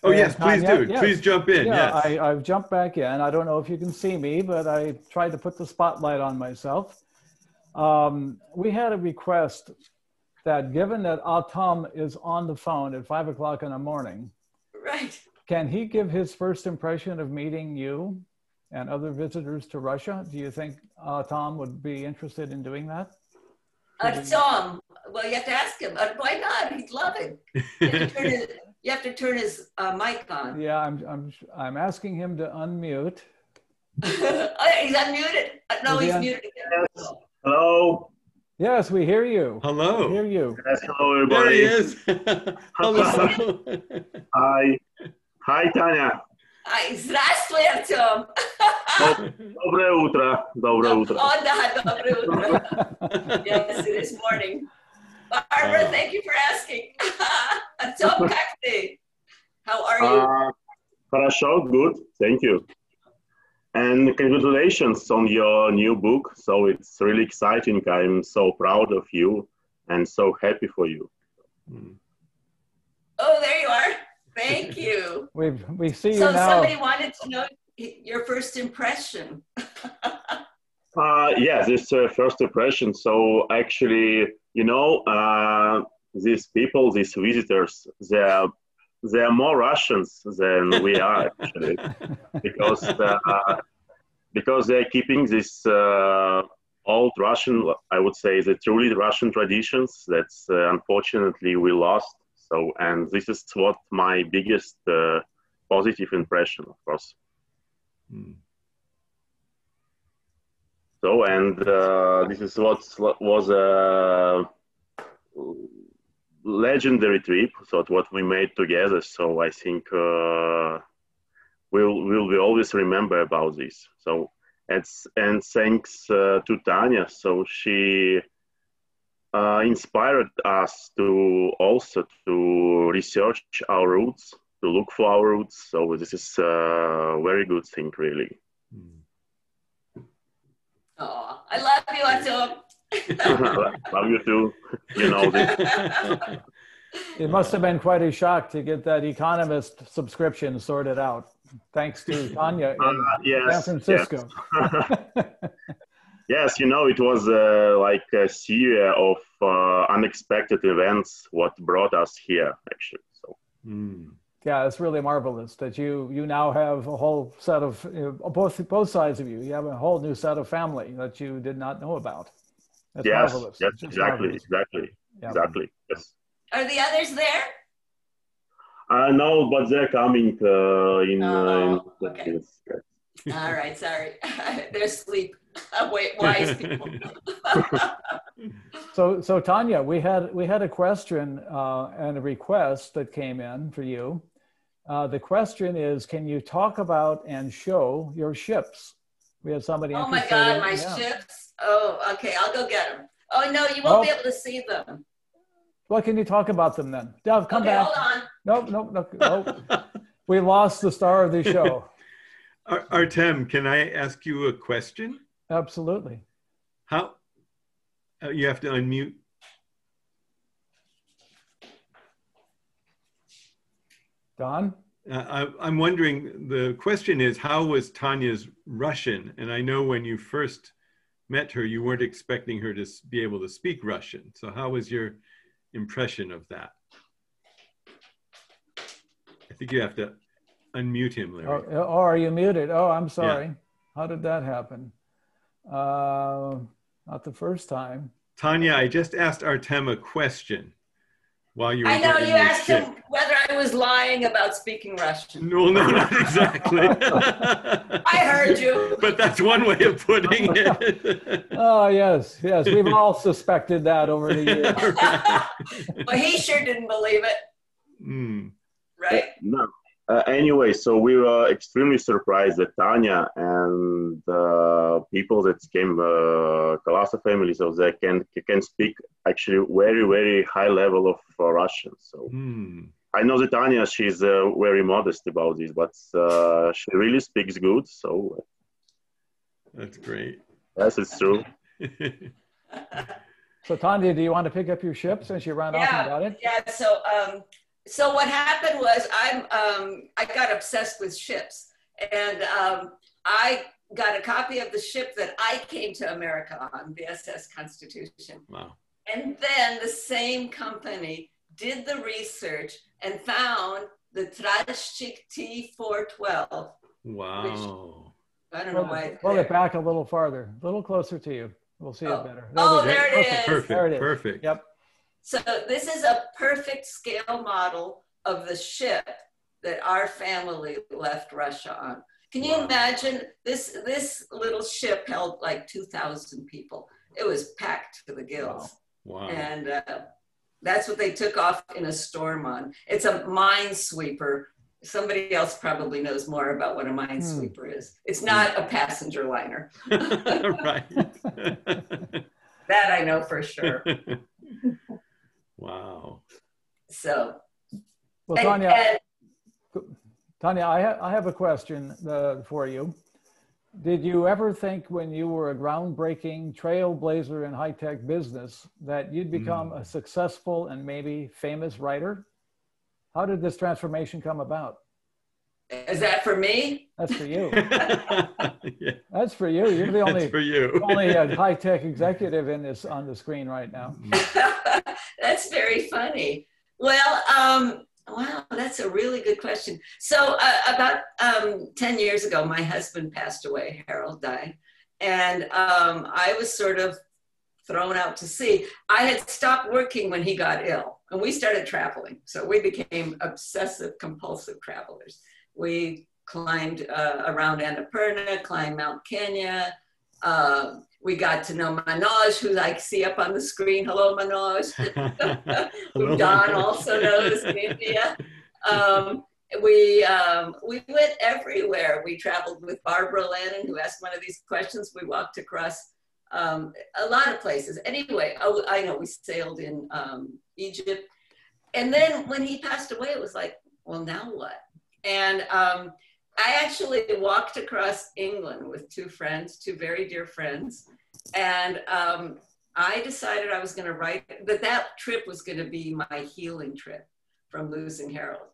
Oh, yes, please do. Yes. Please jump in. Yeah, Yes. I've jumped back in. I don't know if you can see me, but I tried to put the spotlight on myself. We had a request that given that Autumn is on the phone at 5 o'clock in the morning, Right. can he give his first impression of meeting you and other visitors to Russia? Do you think Tom would be interested in doing that? Tom, well, you have to ask him. Why not? He'd love it. You have to turn his mic on. Yeah, I'm asking him to unmute. Oh, he's unmuted. No, Is he he's muted again. Yes. Hello. Yes, we hear you. Hello. We hear you. Yes, hello There everybody. he is. Hello. Hi. Hi, Tanya. Hi, здравствуй, Артем. Доброе утро. Доброе утро. Oh, да, доброе утро. Yes, it is morning. Barbara, thank you for asking. Артем, как ты? How are you? Хорошо, good. Thank you. And congratulations on your new book. So it's really exciting. I'm so proud of you and so happy for you. Oh, there you are. Thank you. We see you So now. somebody wanted to know your first impression. Yeah, this first impression. So actually, these people, these visitors, they're more Russians than we are actually, because they're keeping this old Russian, I would say, the truly Russian traditions that unfortunately we lost. So, and this is what my biggest positive impression, of course. So, and this is what was a legendary trip. So, what we made together. So, I think we'll always remember about this. So, and thanks to Tanya. So she inspired us to also to research our roots, to look for our roots. So this is a very good thing, really. Oh, I love you, Artem. Love you too. You know this. It must have been quite a shock to get that Economist subscription sorted out. Thanks to Tanya in Yes, San Francisco. Yes. Yes, it was like a series of unexpected events what brought us here, actually. So. Yeah, it's really marvelous that you now have a whole set of both sides of you. You have a whole new set of family that you did not know about. That's Yes, marvelous. yes, It's just exactly, marvelous. exactly, Yeah. exactly. Yes. Are the others there? No, but they're coming in. Okay. Yes. All right, sorry. They're asleep. Wise people. So Tanya, we had a question and a request that came in for you. The question is, can you talk about and show your ships? We had somebody. Oh my interested God, in- my yeah. ships. Oh, okay, I'll go get them. Oh no, you won't be able to see them. Well, can you talk about them then? Dov, come Okay, back. hold on. No. We lost the star of the show. Artem, can I ask you a question? Absolutely. How you have to unmute? Don? I'm wondering, the question is, how was Tanya's Russian? And I know when you first met her, you weren't expecting her to be able to speak Russian. So how was your impression of that? I think you have to unmute him, Larry. Oh, are you muted? Oh, I'm sorry. Yeah. How did that happen? Not the first time. Tanya, I just asked Artem a question while you were I know you asked him whether I was lying about speaking Russian. No, not exactly. I heard you. But that's one way of putting it. Oh, yes, yes. We've all suspected that over the years. Well, he sure didn't believe it. Mm. Right? No. Anyway, so we were extremely surprised that Tanya and people that came, Kalasa family, so they can speak actually very, very high level of Russian. So I know that Tanya, she's very modest about this, but she really speaks good. So that's great. Yes, it's true. So Tanya, do you want to pick up your ship since you ran off and got it? Yeah. So what happened was I got obsessed with ships, and I got a copy of the ship that I came to America on, the SS Constitution. Wow. And then the same company did the research and found the Trashchik T412. Wow. I don't know why. Pull it back a little farther, a little closer to you. We'll see it better. There it is. Perfect. There it is. Perfect. Yep. So this is a perfect scale model of the ship that our family left Russia on. Can you imagine this little ship held like 2,000 people. It was packed to the gills. Wow. And that's what they took off in a storm on. It's a minesweeper. Somebody else probably knows more about what a minesweeper is. It's not a passenger liner. Right. That I know for sure. Wow. So, well, Tanya, I have a question for you. Did you ever think when you were a groundbreaking trailblazer in high-tech business that you'd become a successful and maybe famous writer? How did this transformation come about? Is that for me? That's for you. Yeah. That's for you. You're the only, That's for you. only high-tech executive on the screen right now. That's very funny. Well, wow, that's a really good question. So about 10 years ago, my husband passed away. Harold died. And I was sort of thrown out to sea. I had stopped working when he got ill, and we started traveling. So we became obsessive compulsive travelers. We climbed around Annapurna, climbed Mount Kenya. We got to know Manoj, who I see up on the screen. Hello, Manoj. Who Don also knows in India. We went everywhere. We traveled with Barbara Lannon, who asked one of these questions. We walked across a lot of places. Anyway, I know we sailed in Egypt. And then when he passed away, it was like, well, now what? And I actually walked across England with two friends, two very dear friends. And I decided I was going to write, that trip was going to be my healing trip from losing Harold.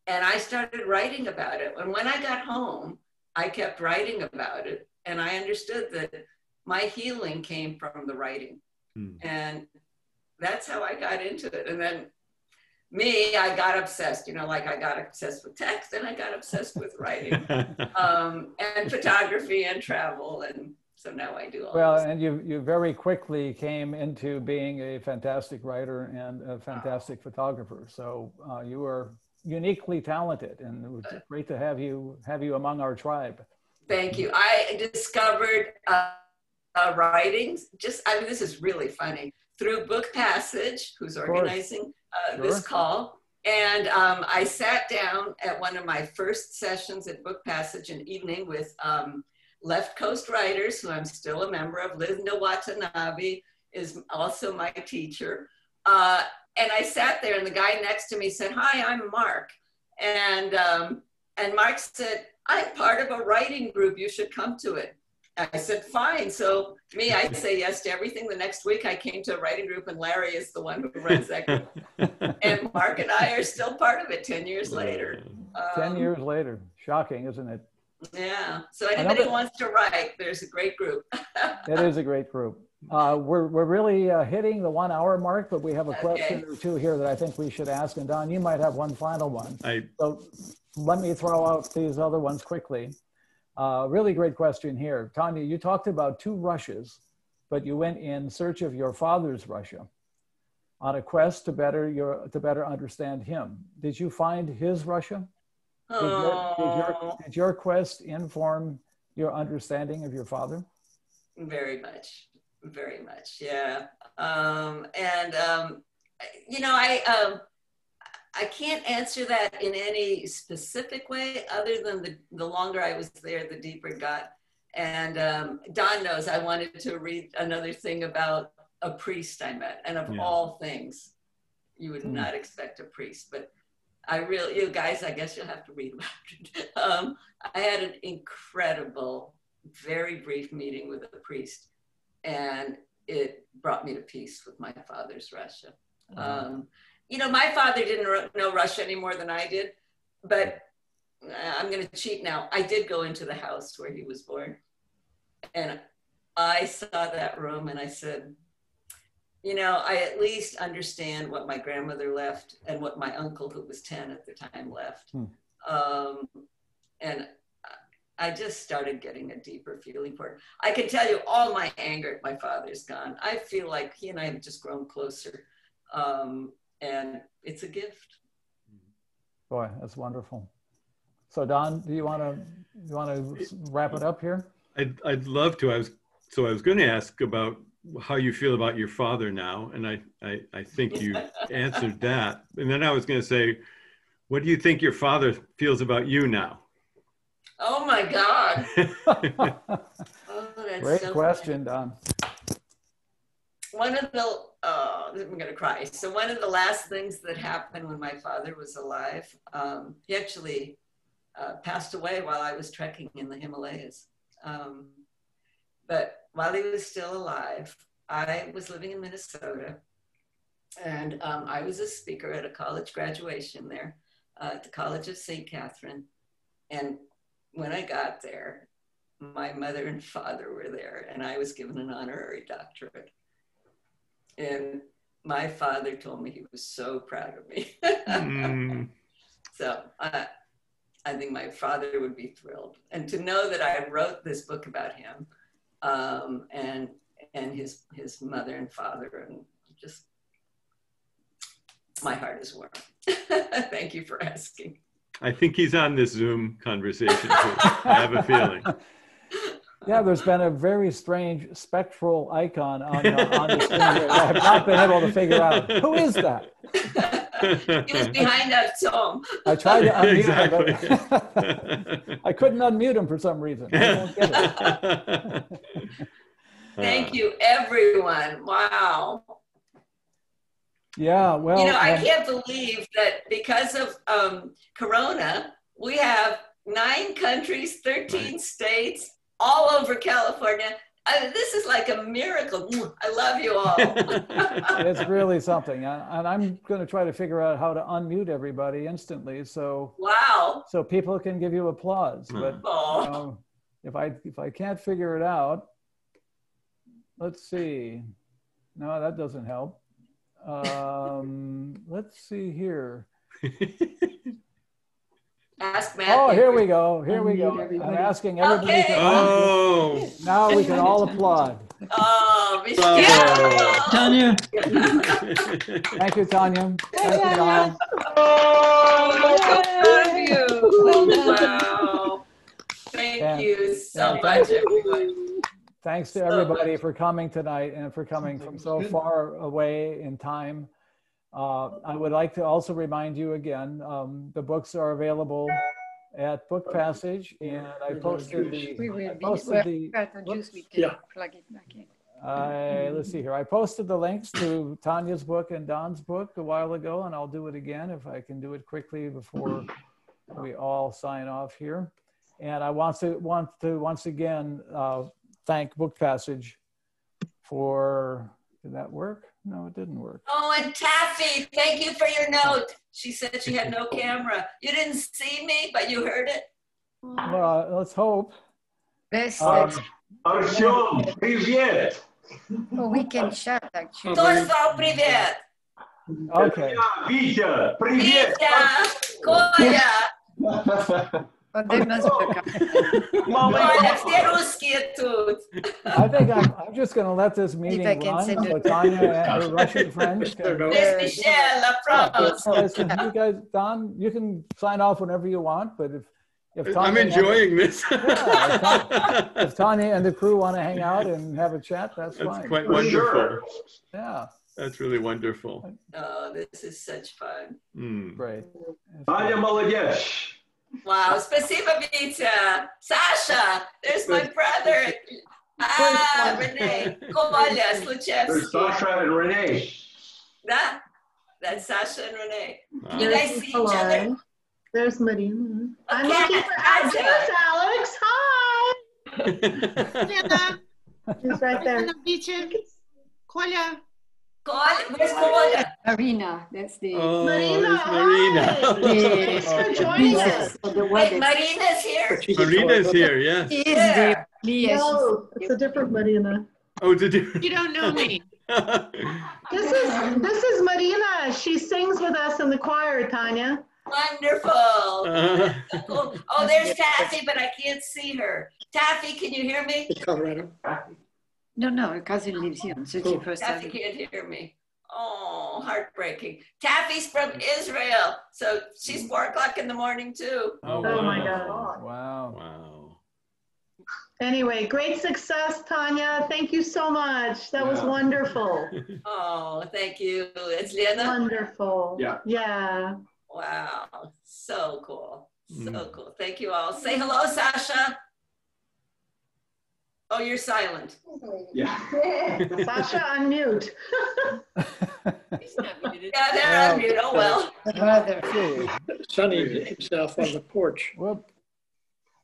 And I started writing about it. And when I got home, I kept writing about it. And I understood that my healing came from the writing. And that's how I got into it. And then I got obsessed, like I got obsessed with text and I got obsessed with writing and photography and travel. And so now I do all Well, this. and you very quickly came into being a fantastic writer and a fantastic photographer. So you are uniquely talented, and it was great to have you among our tribe. Thank you. I discovered writings, this is really funny, through Book Passage, who's organizing this call. And I sat down at one of my first sessions at Book Passage an evening with Left Coast Writers, who I'm still a member of. Linda Watanabe is also my teacher. And I sat there and the guy next to me said, "Hi, I'm Mark." And Mark said, "I'm part of a writing group, you should come to it." I said, fine. So me, I say yes to everything. The next week I came to a writing group and Larry is the one who runs that group. And Mark and I are still part of it 10 years later. 10 years later. Shocking, isn't it? Yeah. So anybody who wants to write, there's a great group. It is a great group. We're really hitting the 1 hour mark, but we have a question or two here that I think we should ask. And Don, you might have one final one. So let me throw out these other ones quickly. Really great question here. Tanya, you talked about 2 Russias, but you went in search of your father's Russia on a quest to better understand him. Did you find his Russia? Did your quest inform your understanding of your father? Very much, yeah. You know, I can't answer that in any specific way other than the longer I was there, the deeper it got. And Don knows I wanted to read another thing about a priest I met, and of all things, you would not expect a priest, but you guys, I guess you'll have to read about it. I had an incredible, very brief meeting with a priest, and it brought me to peace with my father's Russia. You know, my father didn't know Russia any more than I did, but I'm going to cheat now. I did go into the house where he was born, and I saw that room, and I said, you know, I at least understand what my grandmother left and what my uncle, who was 10 at the time, left. And I just started getting a deeper feeling for it. I can tell you all my anger at my father's gone. I feel like he and I have just grown closer. And it's a gift. Boy, that's wonderful. So Don, do you want to wrap it up here? I'd love to. I was going to ask about how you feel about your father now, and I think you answered that. And then I was going to say, what do you think your father feels about you now? Oh my God. That's great question, Don. One of the, I'm going to cry. So one of the last things that happened when my father was alive, he actually passed away while I was trekking in the Himalayas. But while he was still alive, I was living in Minnesota, and I was a speaker at a college graduation there at the College of St. Catherine. And when I got there, my mother and father were there, and I was given an honorary doctorate. And my father told me he was so proud of me. So I think my father would be thrilled. And to know that I wrote this book about him, and his mother and father, and just, my heart is warm. Thank you for asking. I think he's on this Zoom conversation too. I have a feeling. Yeah, there's been a very strange spectral icon on the screen here. I have not been able to figure out, who is that? He was behind us, Tom. I tried to unmute him, but I couldn't unmute him for some reason. I don't get it. Thank you, everyone. Wow. Yeah, well. You know, I can't believe that because of Corona, we have 9 countries, 13 states, all over California. This is like a miracle. I love you all. It's really something. And I'm going to try to figure out how to unmute everybody instantly. So, wow. So people can give you applause. But you know, if I can't figure it out, let's see. No, that doesn't help. Let's see here. Ask Matt. Oh, here we go. Here we go. I'm asking everybody. Okay. Oh. Now we can all applaud. Oh, Tanya. Thank you, Tanya. Thank you, Don. Thank you. Wow. Thank you so much, everyone. Thanks to everybody for coming tonight and for coming from so far away in time. I would like to also remind you again, the books are available at Book Passage, and I posted let's see here. I posted the links to Tanya's book and Don's book a while ago, and I'll do it again if I can do it quickly before we all sign off here. And I want to once again thank Book Passage for, did that work? No, it didn't work. Oh, and Taffy, thank you for your note. She said she had no camera. You didn't see me, but you heard it. Well, let's hope. Артем, привет! Oh, we can chat actually. Кто сказал привет? Okay. Витя, привет! Витя, Коля. Oh, they must be Коля, все русские тут. I think I'm just going to let this meeting I can run. send So it. Tanya and her Russian friends can. There's Michelle, La France. Listen, you guys, Don, you can sign off whenever you want, but if Tanya, I'm enjoying this. if Tanya and the crew want to hang out and have a chat, that's That's fine. quite For wonderful. sure. Yeah, That's really wonderful. Oh, this is such fun. Mm. great. Аня молодец! Wow, спасибо, Витя. Sasha, there's my brother. Ah, Renee. Коля, There's Sluchevsky. Sasha and Renee. Да? That's Sasha and Renee. Wow. You guys see each other? There's Marina. I'm Okay, looking for gotcha. Alex. Alex, hi. Лена, She's right there. Лена, Витя, Коля. Коля, where's Коля? Marina, that's the. Oh, Marina, it's Marina. hi. Thanks for joining us. So the Wait, wedding. Marina's here. Marina's here, yes. She is the. Yes. No, it's a different Marina. Oh, did you? You don't know me. This is Marina. She sings with us in the choir, Tanya. Wonderful. Cool. Oh, there's Taffy, but I can't see her. Taffy, can you hear me? Colorado. No, no, her cousin lives here on 31st Taffy Avenue. can't hear me. Oh, heartbreaking. Taffy's from Israel, so she's 4 o'clock in the morning too. Oh, Oh my wow. God. Wow. Wow. Anyway, great success, Tanya. Thank you so much. That was wonderful. Oh, thank you. It's Lena. Wonderful. Yeah. Yeah. Wow, so cool. So Mm. cool. Thank you all. Say hello, Sasha. Oh, you're silent. Yeah. Sasha, unmute. Yeah, they're on mute. Oh, well. Brother. Okay. Sunning himself on the porch. Whoop.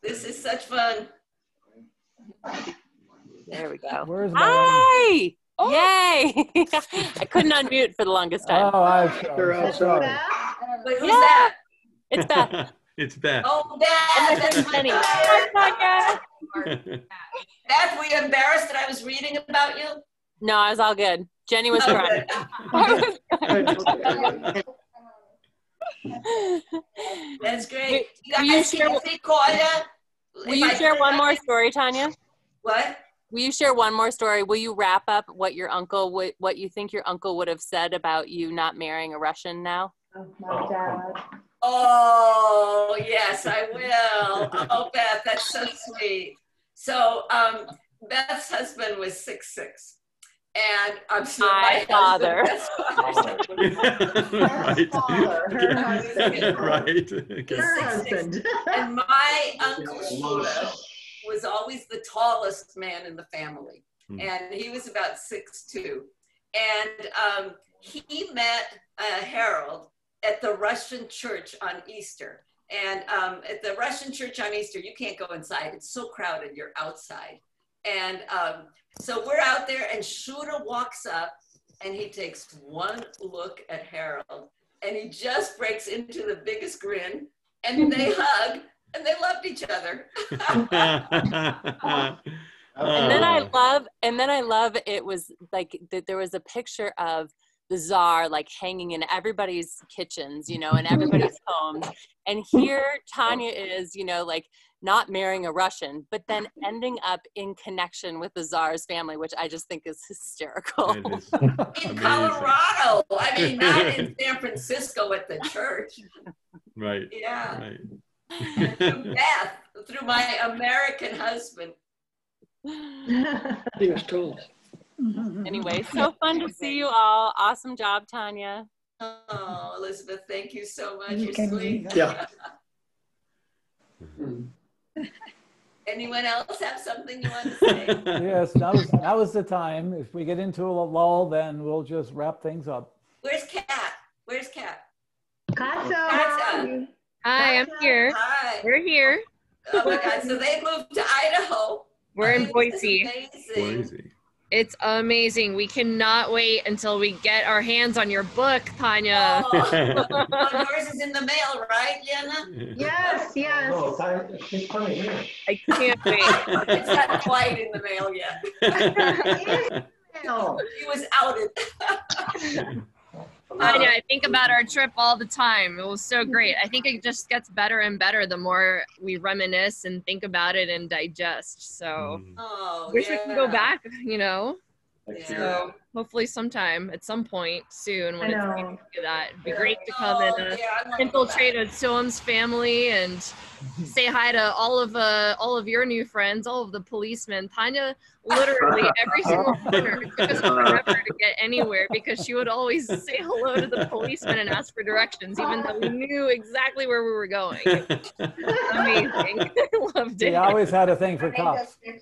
This is such fun. There we go. Where's my? Hi! Yay! I couldn't unmute for the longest time. Oh, I'm They're so outside. sorry. Wait, who's Yeah. that? It's Beth. It's Beth. Oh, Beth. That's Jenny. my Hi, daughter. Beth, were you embarrassed that I was reading about you? No, I was all good. Jenny was Oh, crying. good. That's great. You Will you guys share- can see Koya? Will you share one more story, Tanya? What? Will you share one more story? Will you wrap up what your uncle would, what you think your uncle would have said about you not marrying a Russian now? My dad. Oh, yes, I will. Oh, Beth, that's so sweet. So Beth's husband was 6'6". And I'm so My father. Right. Right. Okay. Her husband. And my uncle Shmuel was always the tallest man in the family. And he was about 6'2". And he met Harold at the Russian church on Easter. And at the Russian church on Easter, you can't go inside. It's so crowded, you're outside. And so we're out there and Shura walks up and he takes one look at Harold and he just breaks into the biggest grin and they hug and they loved each other. And then I love it was like there was a picture of the czar like hanging in everybody's kitchens, you know, and everybody's homes. And here Tanya is, you know, like not marrying a Russian, but then ending up in connection with the czar's family, which I just think is hysterical. In Colorado, I mean, not in San Francisco at the church. Right. Yeah. Right. And through Beth, through my American husband. He was told. Anyway, so fun to see you all. Awesome job, Tanya. Oh, Elizabeth, thank you so much. You You're can sweet. leave. Yeah. Anyone else have something you want to say? Yes, now is the time. If we get into a lull, then we'll just wrap things up. Where's Kat? Where's Kat? Katza. Katza. Hi, I'm here. Hi. We're here. Oh my God. So they moved to Idaho. We're in This is Boise. amazing. Boise. It's amazing. We cannot wait until we get our hands on your book, Tanya. Oh, yours is in the mail, right, Lena? Yes, yes. No, Tanya, she's coming here. I can't wait. It's not quite in the mail yet. No. He was outed. Tanya, I think about our trip all the time. It was so great. I think it just gets better and better the more we reminisce and think about it and digest. So Oh, wish we could go yeah. back, you know. Yeah. So hopefully sometime, at some point soon, when I it's know. easy to do that, it'd be great to come and Oh, yeah, I wanna go back. infiltrate a Soam's family and say hi to all of your new friends, all of the policemen. Tanya, literally every single corner. It took us forever to get anywhere because she would always say hello to the policemen and ask for directions, even though we knew exactly where we were going. Amazing. I loved He it. always had a thing for cops. And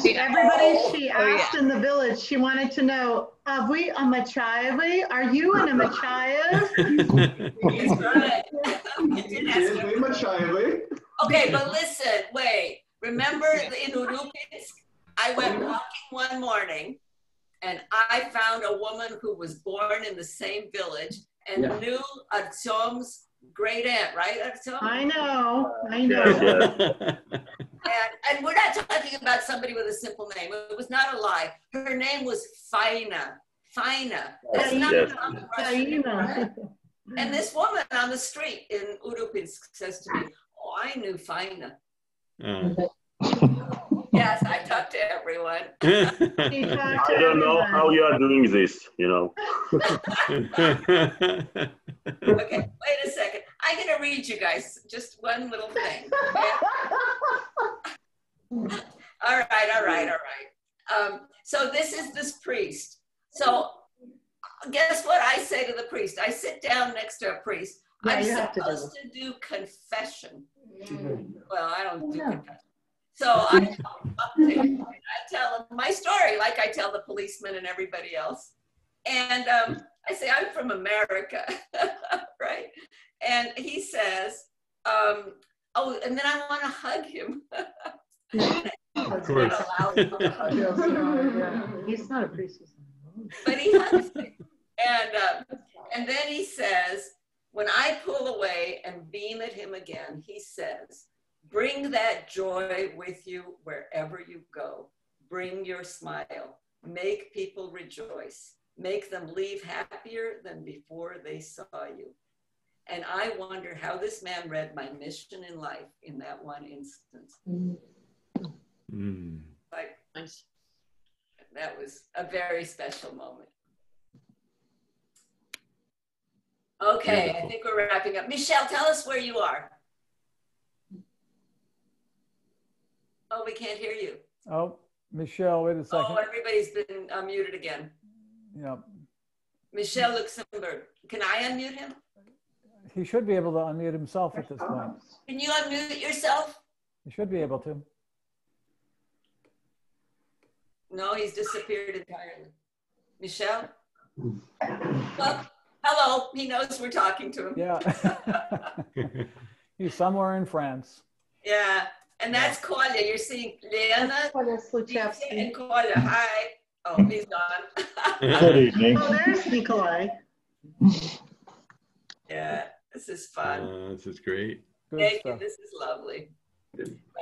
everybody she Oh, yeah. asked in the village, she wanted to know, are we a Machiavelli? Are you an Machiavelli? That's right. You did ask Yes, him. we must shy away. Okay, but listen, wait. Remember in Urupinsk, I went walking one morning and I found a woman who was born in the same village and Yeah. knew Artyom's great aunt, right, Artyom? I know, I Yes, know. yes. And we're not talking about somebody with a simple name. It was not a lie. Her name was Faina. Faina. That's not Yes. a common Russian name. And this woman on the street in Urupinsk says to me, oh, I knew Faina. Yes, I talk to everyone. She talked to I don't know everyone. how you are doing this, you know. Okay, wait a second. I'm going to read you guys just one little thing. Okay? All right. So this is this priest. So guess what I say to the priest? I sit down next to a priest. Yeah, I'm you have to do supposed to do confession. Mm-hmm. Well, I don't do Yeah. confession. So I tell him my story like I tell the policeman and everybody else. And I say, I'm from America, right? And he says, oh, and then I want to hug him. Of course. Not allowed to hug him. He's not a priest. But he hugs me. And then he says, when I pull away and beam at him again, he says, bring that joy with you wherever you go. Bring your smile. Make people rejoice. Make them leave happier than before they saw you. And I wonder how this man read my mission in life in that one instance. Like, Nice. that was a very special moment. Okay, I think we're wrapping up. Michelle, tell us where you are. Oh, we can't hear you. Oh, Michelle, wait a second. Oh, everybody's been muted again. Yep. Michelle Luxembourg. Can I unmute him? He should be able to unmute himself at this point. Can you unmute yourself? He should be able to. No, he's disappeared entirely. Michelle? Well, hello. He knows we're talking to him. Yeah. He's somewhere in France. Yeah. And that's Kolya. You're seeing Lena Kolya Sluchevsky. and Kolya. Hi. Oh, he's gone. Good evening. Oh, there's Nikolai. Yeah, this is fun. This is great. Good Thank stuff. you. This is lovely.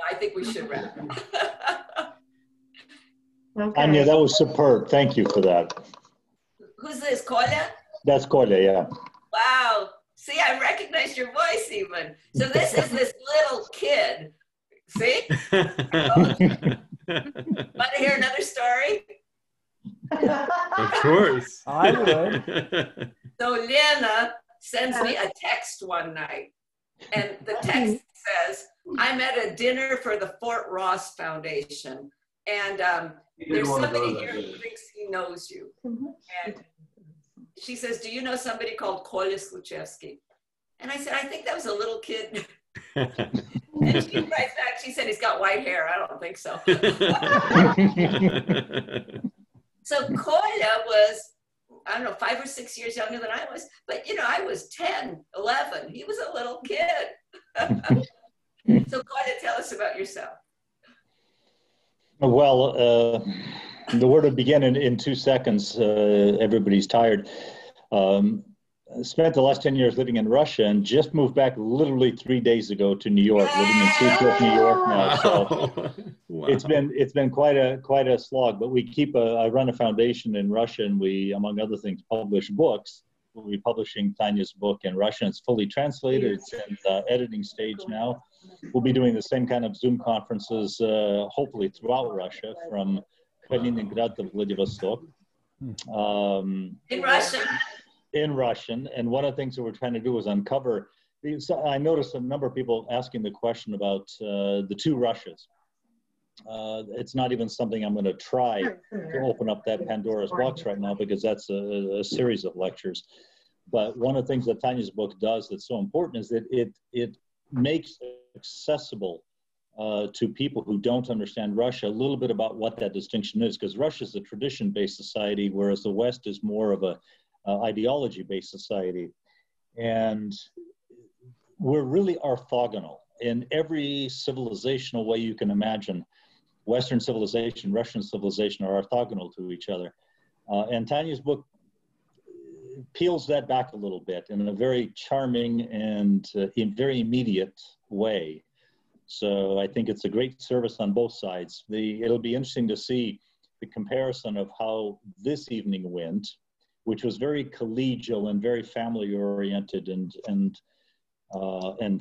I think we should wrap. Okay. Anya, that was superb. Thank you for that. Who's this, Kolya? That's Kolya, yeah. Wow. See, I recognize your voice even. So this is this little kid. See? Want to hear another story? Of course. I would. So Lena sends me a text one night. And the text says, I'm at a dinner for the Fort Ross Foundation. And there's somebody here who thinks he knows you. And she says, do you know somebody called Kolya Sluchevsky? And I said, I think that was a little kid. And she writes back, she said, he's got white hair. I don't think so. So Kolya was, I don't know, 5 or 6 years younger than I was. But, you know, I was 10, 11. He was a little kid. So Kolya, tell us about yourself. Well, the word would begin in 2 seconds. Everybody's tired. Spent the last 10 years living in Russia and just moved back literally 3 days ago to New York, living in Seabrook, New York now. So Wow. it's been quite a slog, but we I run a foundation in Russia, and we, among other things, publish books. We'll be publishing Tanya's book in Russian. It's fully translated. It's in the editing stage now. We'll be doing the same kind of Zoom conferences, hopefully throughout Russia, from Kaliningrad to Vladivostok. In Russian. In Russian. And one of the things that we're trying to do is uncover, I noticed a number of people asking the question about the two Russias. It's not even something I'm going to try to open up that Pandora's box right now, because that's a series of lectures. But one of the things that Tanya's book does that's so important is that it makes accessible to people who don't understand Russia a little bit about what that distinction is, because Russia is a tradition-based society, whereas the West is more of a ideology-based society. And we're really orthogonal in every civilizational way you can imagine. Western civilization, Russian civilization are orthogonal to each other. And Tanya's book peels that back a little bit in a very charming and very immediate way. So I think it's a great service on both sides. It'll be interesting to see the comparison of how this evening went, which was very collegial and very family-oriented and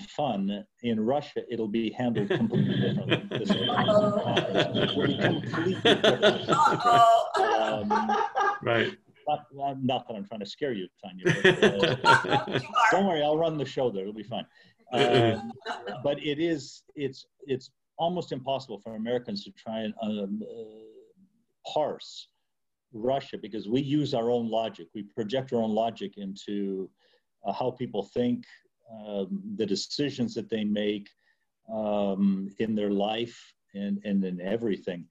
fun. In Russia, it'll be handled completely differently. Right. Not that I'm trying to scare you, Tanya. But, don't worry, I'll run the show there. It'll be fine. But it's almost impossible for Americans to try and parse Russia, because we use our own logic. We project our own logic into how people think, the decisions that they make in their life and in everything.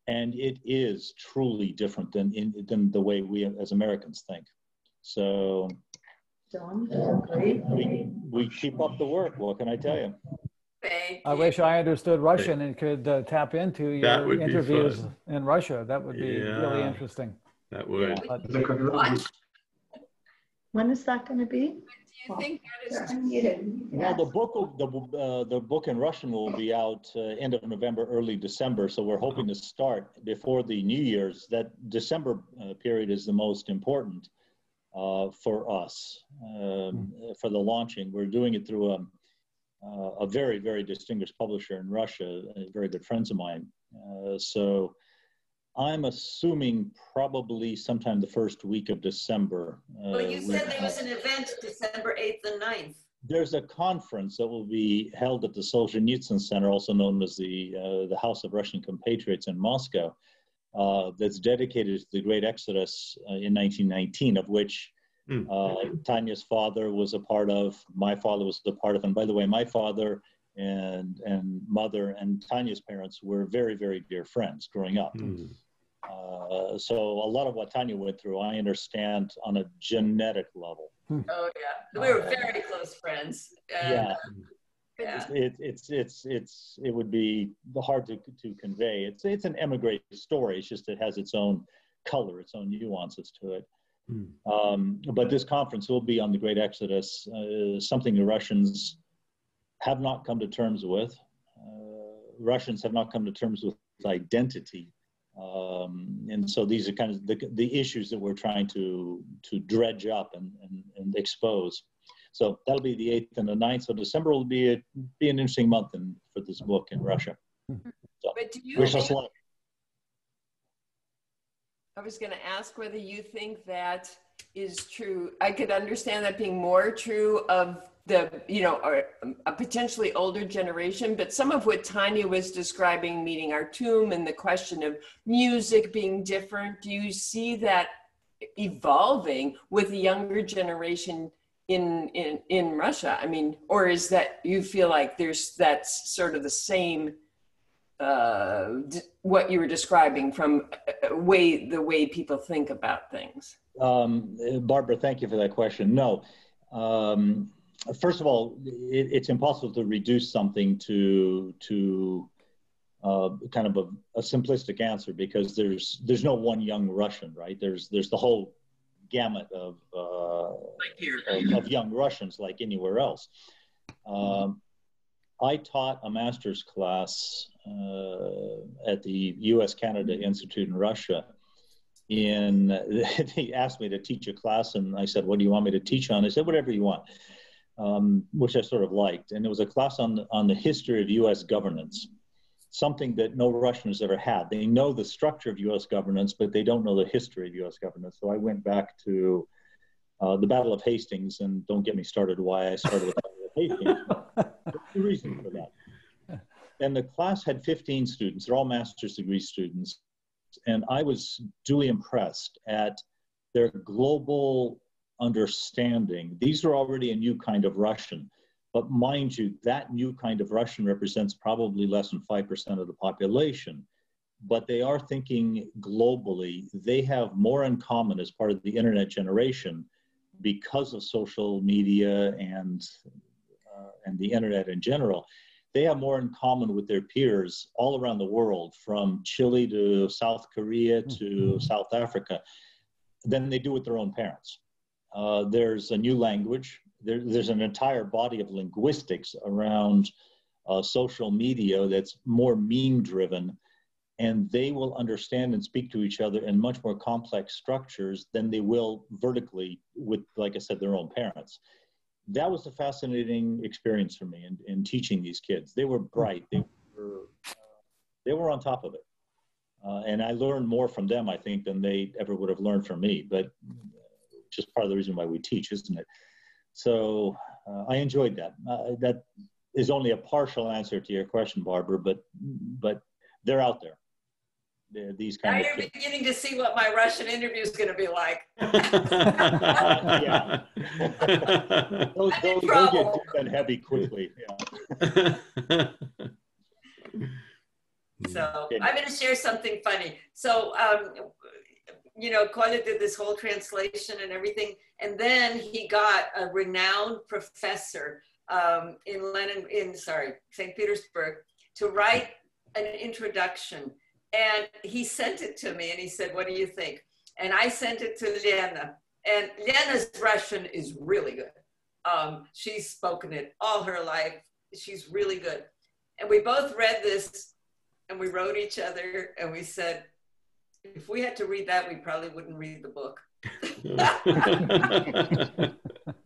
And it is truly different than the way we as Americans think. So we keep up the work. What can I tell you? I wish I understood Russian and could tap into your interviews in Russia. That would be really interesting. That would. When is that going to be? Do you think that is? Well, the book in Russian will be out end of November, early December. So we're hoping to start before the New Year's. That December period is the most important for us for the launching. We're doing it through a very, very distinguished publisher in Russia, very good friends of mine. So I'm assuming probably sometime the first week of December. Well, you said there was an event December 8th and 9th. There's a conference that will be held at the Solzhenitsyn Center, also known as the House of Russian Compatriots in Moscow, that's dedicated to the Great Exodus in 1919, of which Tanya's father was a part of, my father was a part of, and by the way, my father and mother and Tanya's parents were very, very dear friends growing up. So a lot of what Tanya went through, I understand on a genetic level. Oh yeah, we were very close friends. Yeah. It would be hard to convey. It's an emigre story. It's just it has its own color, its own nuances to it. But this conference will be on the Great Exodus, something the Russians have not come to terms with. Russians have not come to terms with identity. And so these are kind of the issues that we're trying to dredge up and expose. So that'll be the 8th and the 9th. So December will be an interesting month for this book in Russia. So, but do you wish us luck. I was going to ask whether you think that is true. I could understand that being more true of the, or a potentially older generation, but some of what Tanya was describing, meeting Artum and the question of music being different, do you see that evolving with the younger generation in Russia? I mean, or is that you feel like that's sort of the same what you were describing from the way people think about things? Barbara, thank you for that question. No. First of all, it's impossible to reduce something to kind of a simplistic answer, because there's no one young Russian, right? There's the whole gamut of young Russians, like anywhere else. I taught a master's class at the U.S.-Canada Institute in Russia. They asked me to teach a class, and I said, "What do you want me to teach on?" They said, "Whatever you want," which I sort of liked. And it was a class on the history of U.S. governance, something that no Russian has ever had. They know the structure of U.S. governance, but they don't know the history of U.S. governance. So I went back to the Battle of Hastings, and don't get me started why I started with the Battle of Hastings. There's two reasons for that. And the class had 15 students. They're all master's degree students. And I was duly impressed at their global understanding. These are already a new kind of Russian. But mind you, that new kind of Russian represents probably less than 5% of the population. But they are thinking globally. They have more in common as part of the internet generation because of social media and the internet in general. They have more in common with their peers all around the world, from Chile to South Korea to South Africa, than they do with their own parents. There's a new language. There's an entire body of linguistics around social media that's more meme-driven, and they will understand and speak to each other in much more complex structures than they will vertically with, like I said, their own parents. That was a fascinating experience for me in teaching these kids. They were bright. They were on top of it. And I learned more from them, I think, than they ever would have learned from me. But just part of the reason why we teach, isn't it? So I enjoyed that. That is only a partial answer to your question, Barbara, but they're out there. These kind now of you're beginning to see what my Russian interview is going to be like. Yeah. those get done heavy quickly. Yeah. So I'm going to share something funny. So, you know, Kolya did this whole translation and everything. And then he got a renowned professor in St. Petersburg to write an introduction. And he sent it to me and he said, "What do you think?" And I sent it to Lena. And Lena's Russian is really good. She's spoken it all her life. She's really good. And we both read this and we wrote each other and we said, if we had to read that, we probably wouldn't read the book.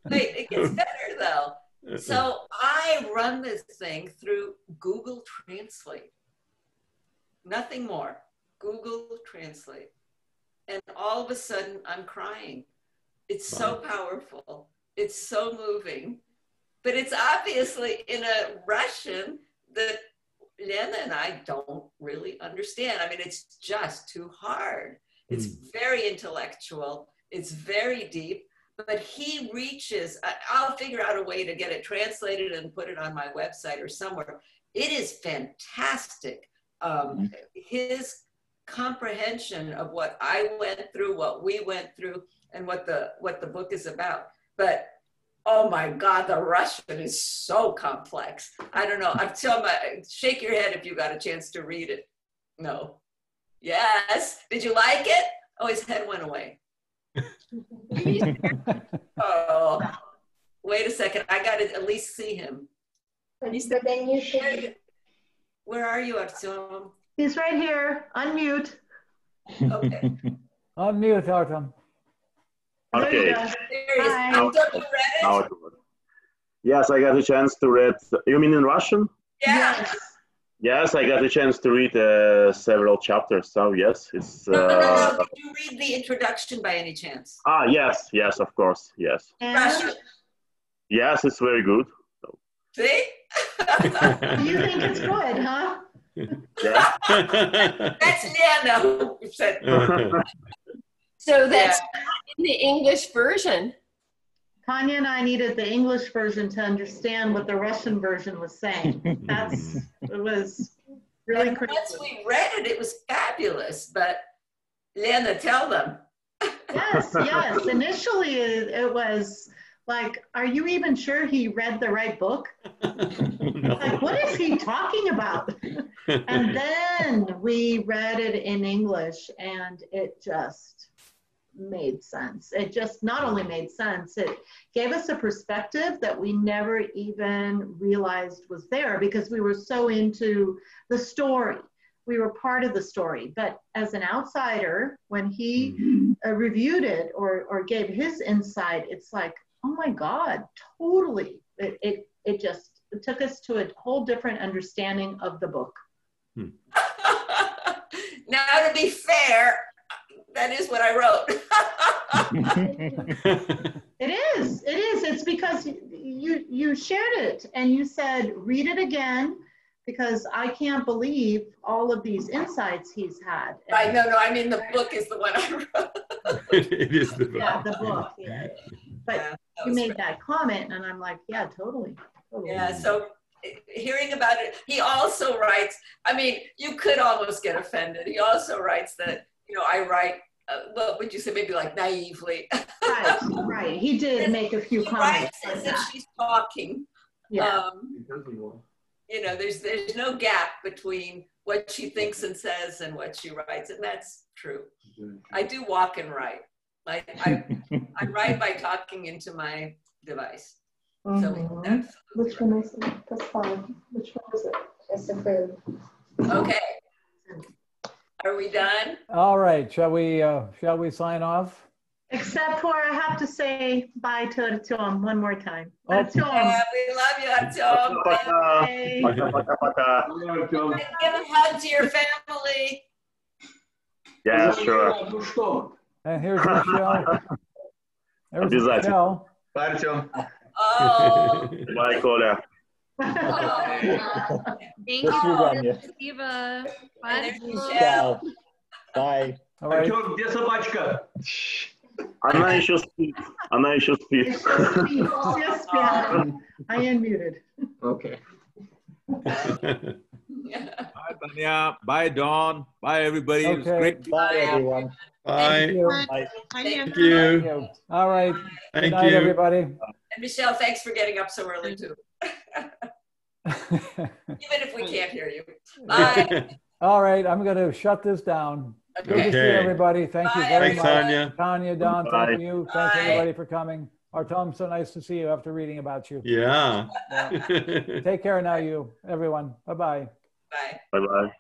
Wait, it gets better though. So I run this thing through Google Translate. Nothing more. Google Translate. And all of a sudden, I'm crying. It's so powerful. It's so moving. But it's obviously in a Russian that Lena and I don't really understand. I mean, it's just too hard. It's very intellectual. It's very deep. But he reaches, I'll figure out a way to get it translated and put it on my website or somewhere. It is fantastic. His comprehension of what I went through, what we went through, and what the book is about. But oh my God, the Russian is so complex. I don't know. I'm telling you, shake your head if you got a chance to read it. No. Yes. Did you like it? Oh, his head went away. Oh, wait a second. I got to at least see him. Where are you, Artyom? He's right here. Unmute. Okay. Unmute, Artyom. Okay. Now, you read it? Yes, I got a chance to read. You mean in Russian? Yes. Yes, I got a chance to read several chapters. So yes, it's. No. Did you read the introduction by any chance? Yes, of course, yes. Russian. Yes, it's very good. So. See? You think it's good, huh? Yeah. That's Lena who said. So that's in the English version. Tanya and I needed the English version to understand what the Russian version was saying. It was really crazy. Once we read it, it was fabulous. But Lena, tell them. Yes. Initially, it was like, are you even sure he read the right book? Like, what is he talking about? And then we read it in English, and it just made sense. It just not only made sense, it gave us a perspective that we never even realized was there because we were so into the story. We were part of the story. But as an outsider, when he reviewed it or gave his insight, it's like, oh my God, totally. It just took us to a whole different understanding of the book. Now, to be fair, that is what I wrote. It is. It's because you shared it and you said, read it again, because I can't believe all of these insights he's had. Right, no, I mean, the book is the one I wrote. It is the book. Yeah, the book. Yeah. But you made that comment, and I'm like, yeah, totally. Yeah, so hearing about it, he also writes, I mean, you could almost get offended. He also writes that, I write, what would you say, maybe like naively. Right. He did make a few comments. He writes as if she's talking. Yeah. There's no gap between what she thinks and says and what she writes, and that's true. I do walk and write. I write by talking into my device. So that's which one is it? That's fine. Which one is it? It's the third. Okay. Are we done? All right. Shall we sign off? Except for I have to say bye to Artyom one more time. Artyom. Yeah, we love you, Artyom. Give a hug to your family. Yeah, sure. And here's Michelle. There's Michelle. Bye, Artyom. Oh. Bye, Kolya. Thank Just you, you, Rania. Eva. Bye. Ciao. Bye. All right. Artyom, где собачка? Она еще спит. Yes, ma'am. I unmuted. Okay. Bye, Tanya. Bye, Dawn. Bye, everybody. It was Okay. great. Bye, everyone. Bye. Thank you. Bye. Thank you. All right. Thank Good night, you. everybody. And Michelle, thanks for getting up so early too. Even if we can't hear you. Bye. All right. I'm going to shut this down. Good to see Okay. everybody. Thank you Bye, very Thanks, much. Tanya. Tanya, Don, Bye. thank you. Thanks Bye. everybody for coming. Artyom, so nice to see you after reading about you. Yeah. Take care now, everyone. Bye-bye. Bye. Bye-bye.